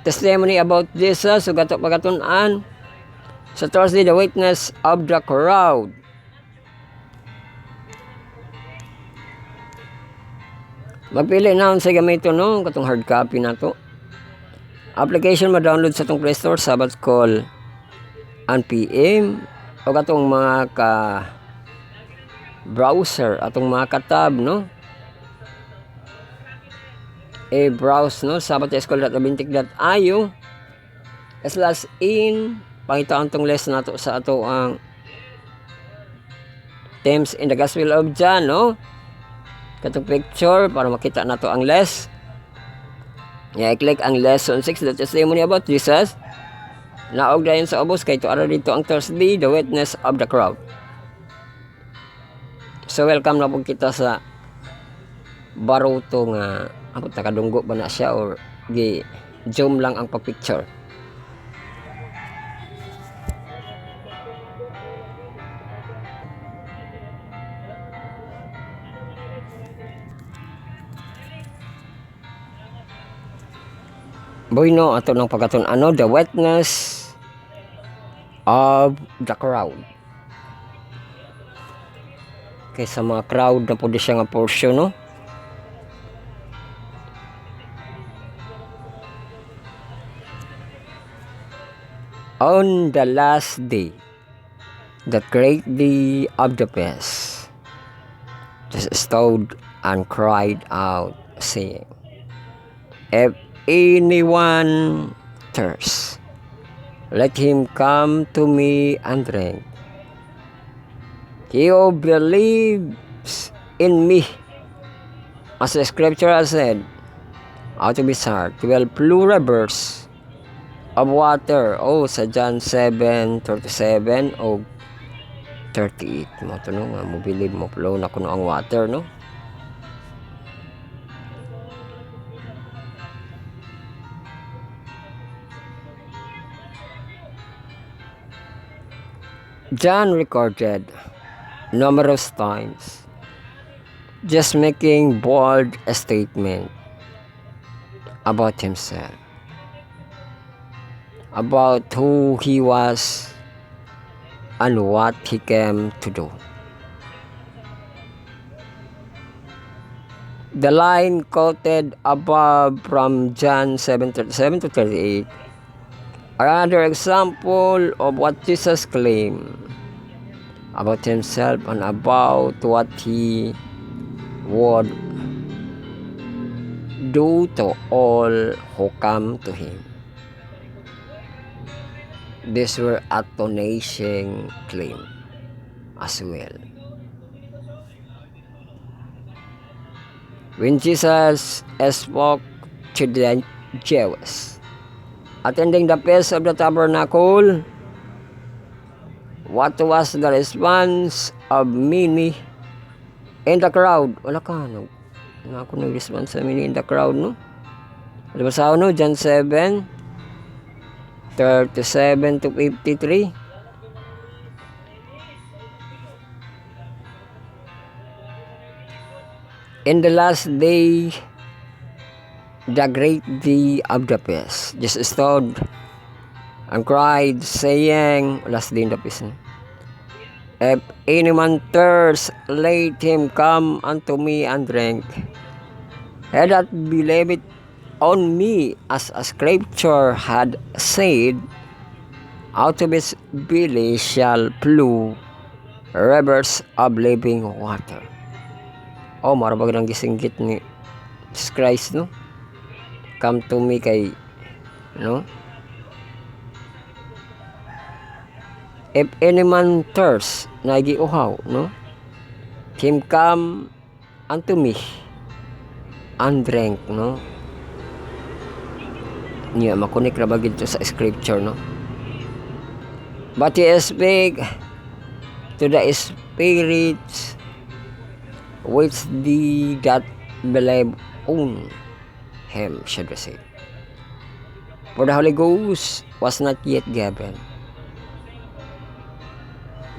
testimony about Jesus. So gato pagatunan. Sa Thursday, the witness of the crowd. Magpili na sa gamito, no? Katong hard copy na to. Application ma-download sa itong Play Store, Sabbath Call and PM. O katong mga ka-browser, atong mga ka-tab, no? Browse, no? sabbatheschool.abintik.io /in pangitaan tong lesson nato sa ato ang themes in the Gospel of John, no? Katong picture para makita nato ang i-click ang lesson 6, the testimony about Jesus. Naog dayon sa ubos kay tuara dito ang Thursday, the witness of the crowd. So welcome na po kita sa baruto nga abot nakadunggo ba na siya or gi zoom lang ang pag-picture. Boy, no, ato ng pagkatun ano, the witness of the crowd. Kaysa mga crowd na po di siya nga portion, no? On the last day, the great day of the feast, Jesus stood and cried out, saying, if anyone thirsts, let him come to me and drink. He who believes in me, as the scripture has said, out of his heart will flow rivers of water. Sa John 7:37 o 38 mo to no nga mo believe mo flow na kuno ang water no. John recorded numerous times just making bold a statement about himself, about who he was and what he came to do. The line quoted above from John 7:37 to 38 are another example of what Jesus claimed about himself and about what he would do to all who come to him. These were astonishing claim as well. When Jesus spoke to the Jews attending the Feast of the Tabernacle, what was the response of many in the crowd? Wala ka, na ako nag-response sa many in the crowd, no? Ano ba sa no? John 7:37 to 53. In the last day, the great day of the feast, Jesus stood and cried, saying, last day in the feast, if any man thirst, let him come unto me and drink. He that believeth on me, as a scripture had said, out of his belly shall flow rivers of living water. Marabag ng gisinggit ni Jesus Christ, no? Come to me kay, no? If any man thirst, nagiuhaw, no? Him come unto me and drink, no? Niya makunik ra bagid to sa scripture, no? But he speak to the spirits which they that believe on him, should we say. For the Holy Ghost was not yet given,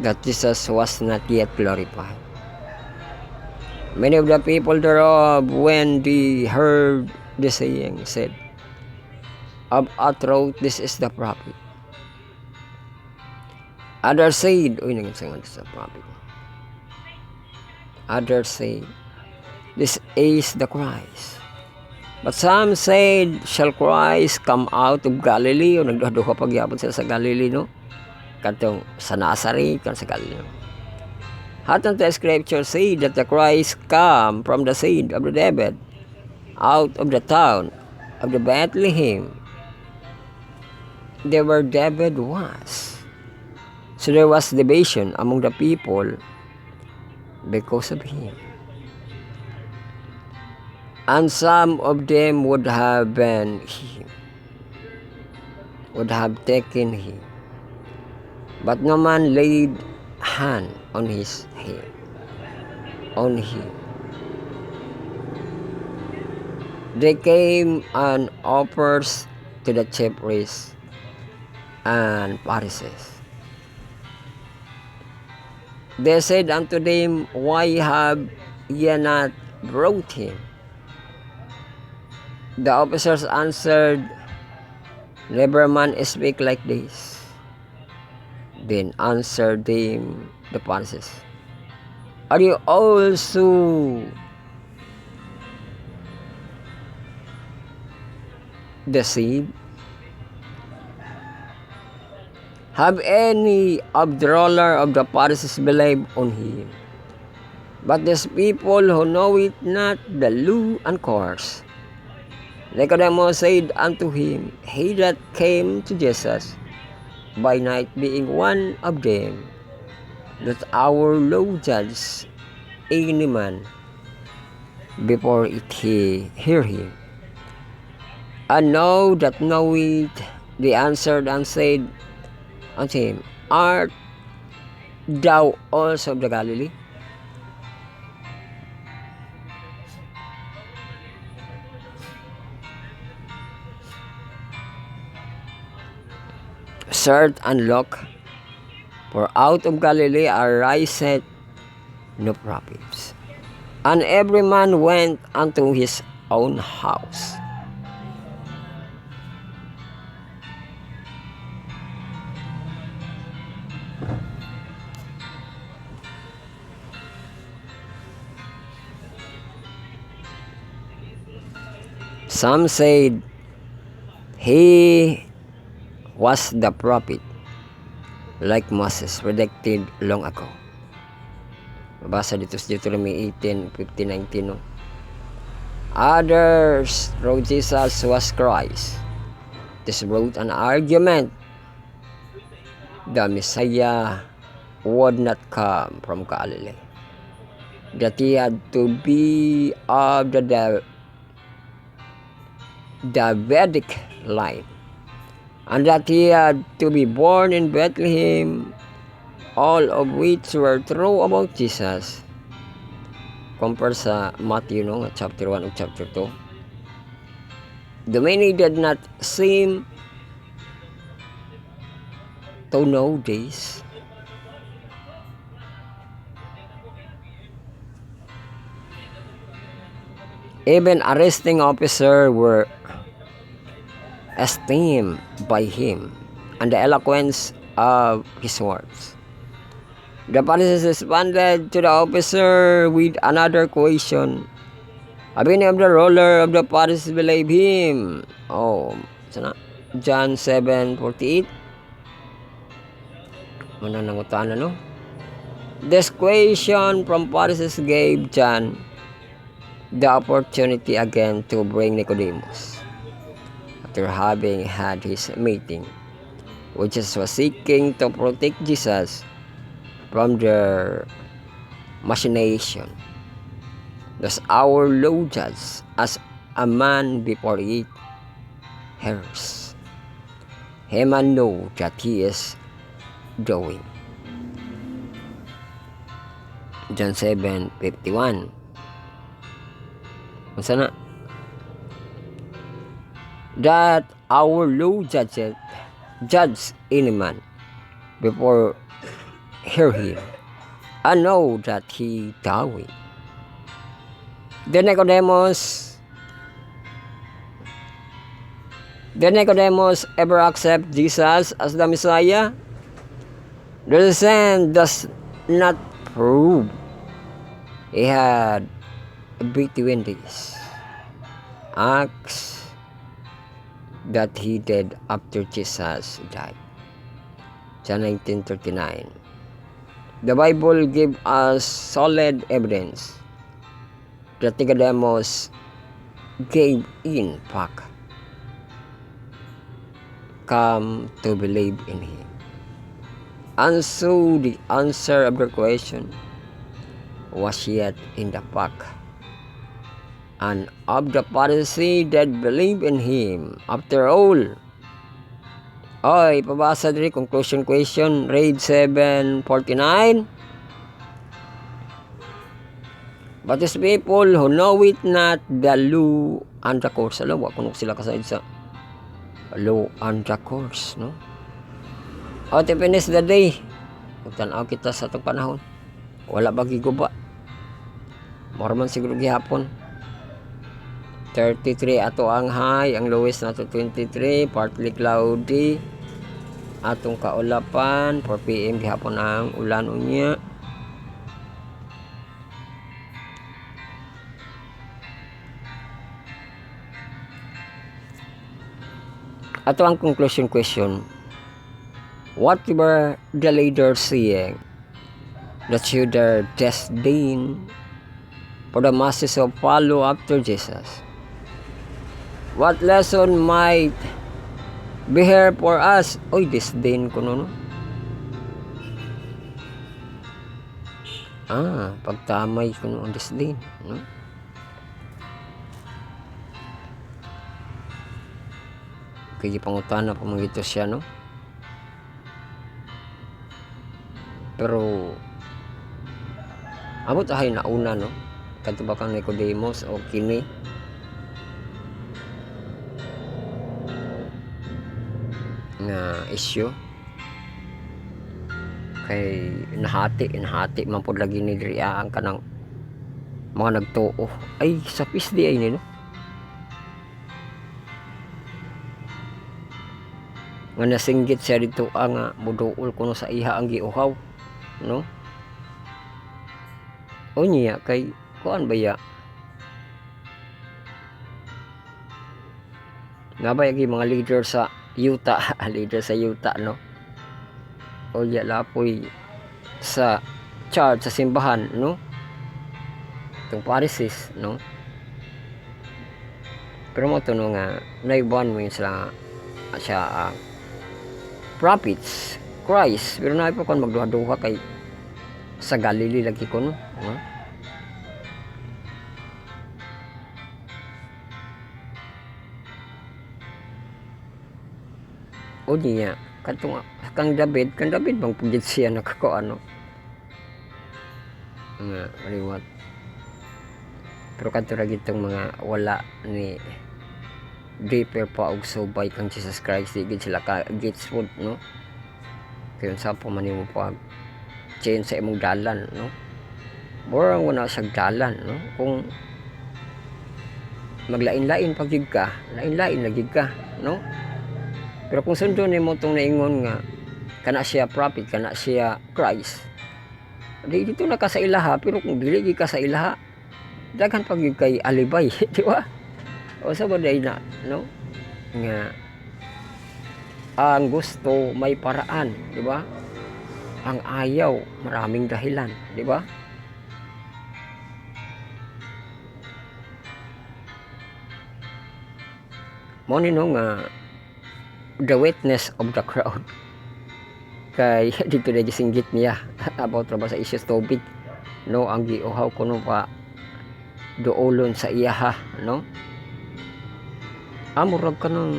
that Jesus was not yet glorified. Many of the people thereof, when they heard the saying, said, of a truth, this is the prophet. Others said, this is the prophet. Others said, this is the Christ. But some said, shall Christ come out of Galilee? O nagduha pagyapon sila sa Galilee, no? Katong sa Nazareth, kan sa Galilee. Hatang the scripture say that the Christ come from the seed of the David, out of the town of the Bethlehem, there where David was. So there was division among the people because of him. And some of them would have been him, would have taken him. But no man laid hand on his head, on him. They came and offers to the chief priests and Pharisees. They said unto them, why have ye not brought him? The officers answered, never man speak like this. Then answered them the Pharisees, are you also deceived? Have any of the ruler of the Pharisees believed on him? But these people who know it not the law and course. Nicodemus said unto him, he that came to Jesus by night, being one of them, that our law judge any man before it he hear him, and know that knoweth They answered and said unto him, Art thou also of the Galilee? Search and look, for out of Galilee ariseth no prophets. And every man went unto his own house. Some said he was the prophet, like Moses, predicted long ago. Mabasa dito sa Deuteronomy 18:15-19. No? Others wrote Jesus was Christ. This brought an argument. The Messiah would not come from Galilee. That he had to be of the Davidic line. And that he had to be born in Bethlehem, all of which were true about Jesus. Compare sa Matthew, no, chapter 1 and chapter 2. The many did not seem to know this. Even arresting officers were esteemed by him and the eloquence of his words. The Pharisees responded to the officer with another question. Have any of the ruler of the Pharisees believe him? Oh, sana? John 7:48. Mananangutan, no? This question from Pharisees gave John the opportunity again to bring Nicodemus. After having had his meeting, which was seeking to protect Jesus from their machination. Thus our Lord judged as a man before it hears him and know that he is doing. John 7:51. Unsa na? That our Lord judge any man before hear him and know that he doing. Then Nicodemus ever accept Jesus as the Messiah? The sin does not prove he had between these acts that he did after Jesus died. John 19:39. The Bible gives us solid evidence that Nicodemus gave in fact come to believe in him. And so the answer of the question was yet in the fact, and of the Pharisees that believe in him. After all, pabasa diri conclusion question, read 7:49. But these people who know it not the law and the course. Alam, wako sila kasaid sa law and the course, no? To finish the day, magtanaw kita sa itong panahon. Wala ba giguba? Morman siguro gihapon. 33 ato ang high, ang lowest nato 23, partly cloudy. Atong kaulapan, 4 PM gihapon ang ulan unya. Ato ang conclusion question. What were the leaders saying that should their disdain for the masses who follow after Jesus? What lesson might be here for us? Disdain ko no? Pagtamay ko no ang disdain, no? kay gipangutana pa mga ito siya, no? Pero abot ahay nauna, no? Kadto ba kang Nicodemus o kini nga issue kay nahati man pud lagi ni diri ang kanang mga nagtuo ay sa pisdi ay ni, no? Nga nasinggit siya dito nga muduol kuno sa iha ang giuhaw, no? O niya kay kuan baya nga ba yung mga leader sa yuta leader sa yuta, no? O ya lapoy sa church sa simbahan, no? Itong Pharisees, no? Pero mo ito no nga naibuan mo yun sila siya prophets Christ, pero na po kung magduha-duha kay sa Galilee lagi ko, no? O niya kang David bang pugit siya nakako ano nga liwat, pero kadto ra gitong mga wala ni deeper pa og subay kang Jesus Christ, di gid sila ka gets food, no? Kaya sa po man mo pag change sa imong dalan, no? Murang wala sa dalan, no? Kung maglain-lain pagig ka, lain-lain lagi ka, no? Pero kung sundo nimo tong naingon nga kana siya prophet, kana siya Christ, di dito na ka sa ilaha, pero kung dili ka sa ilaha daghan pagig kay alibay di ba? O sa baday na, no? Nga ang gusto may paraan, di ba? Ang ayaw maraming dahilan, di ba? Mo nino nga the witness of the crowd kay dito na gisinggit niya about ra ba sa issues tubig, no? Ang giuhaw kuno pa doolon sa iyaha, no? Amurag ka ng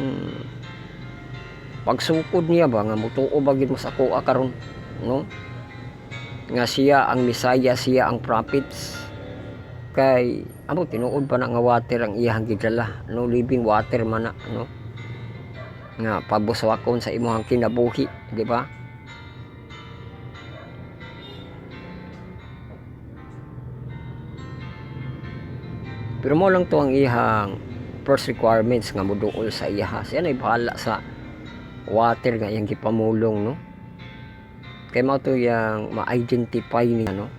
pagsukod niya ba nga mutuo ba gid mo sa kuha karon, no? Nga siya ang Misaya, siya ang prophets, kay amo tinuod pa na nga water ang iyang gidala, no? Living water man na, no? Nga pabuswakon sa imong kinabuhi, di ba? Pero mo lang to ang iyang first requirements nga moduol sa iyaha. Siya na bahala sa water nga iyang gipamulong, no? Kay mao to yang ma-identify niya, no?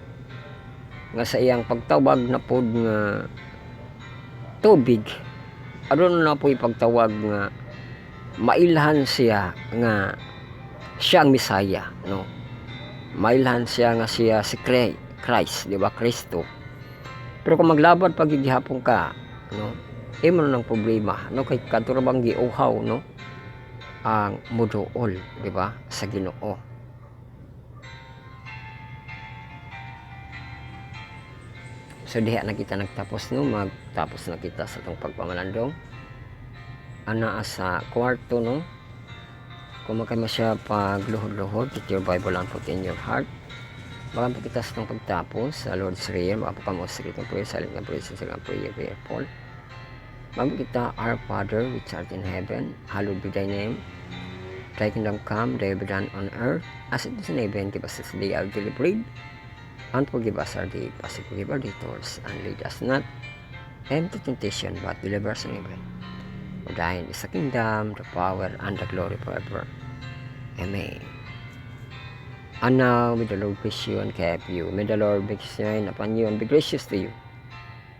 Nga sa iyang pagtawag na pod nga tubig, adun na po ipagtawag nga mailhan siya nga siya ang Misaya, no? Mailhan siya nga siya si Christ, di ba? Kristo. Pero kung maglabad pagigihapon ka, no? Imo nang problema, no? Kay kadto ra bang giuhaw, no? Ang muduol, di ba? Sa Ginoo. So diha na kita nagtapos, no? Magtapos na kita sa itong pagpamalandong ana sa kwarto, no? Kung makay siya pagluhod-luhod, get your Bible and put in your heart. Baka kita sa itong pagtapos sa Lord's Prayer, makapakamos sa itong prayer, silent na prayer, sa prayer, prayer, Paul. Bago kita, Our Father which art in heaven, hallowed be thy name. Thy kingdom come, thy will be done on earth as it is in heaven. Give us this day our daily bread, and forgive us our debts, as we forgive our debtors, and lead us not into temptation, but deliver us from evil. For thine is the kingdom, the power, and the glory forever. Amen. And now, may the Lord bless you and keep you. May the Lord make his shine upon you and be gracious to you.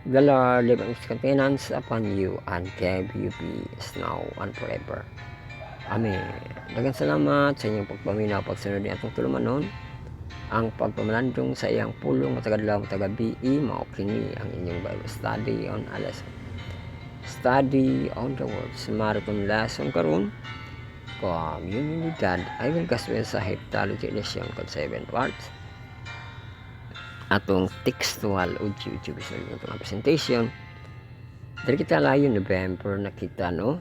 The Lord live in his countenance upon you and give you peace now and forever. Amen. Daghang salamat sa inyong pagpaminaw, pagsunod ni atong tulumanon. Ang pagpamalandong sa iyang pulong at tagadlaw tagabi, mao kini ang inyong Bible study on alas. Study on the words. Marathon lesson karon. Komunidad. I will gospel sa Heptalogy lesson kod 7 parts. Atong textual audio visual itong presentation. Dari kita layo November na kita, no?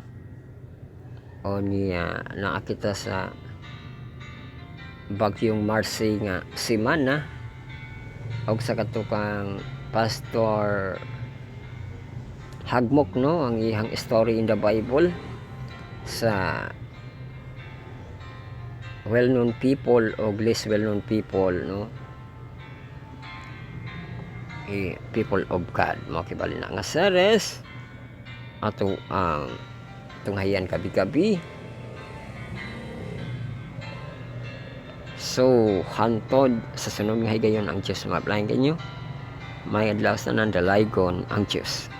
o niya nakakita sa bagyong Marcy nga si Mana og sa katukang Pastor Hagmok, no, ang ihang story in the Bible sa well-known people o less well-known people, no, people of God mo kibali na nga series ato ang tunghayan gabi-gabi. So hantod sa sunod nga higayon ang Diyos mablayan kanyo, may adlaw sa nandalagon ang Diyos.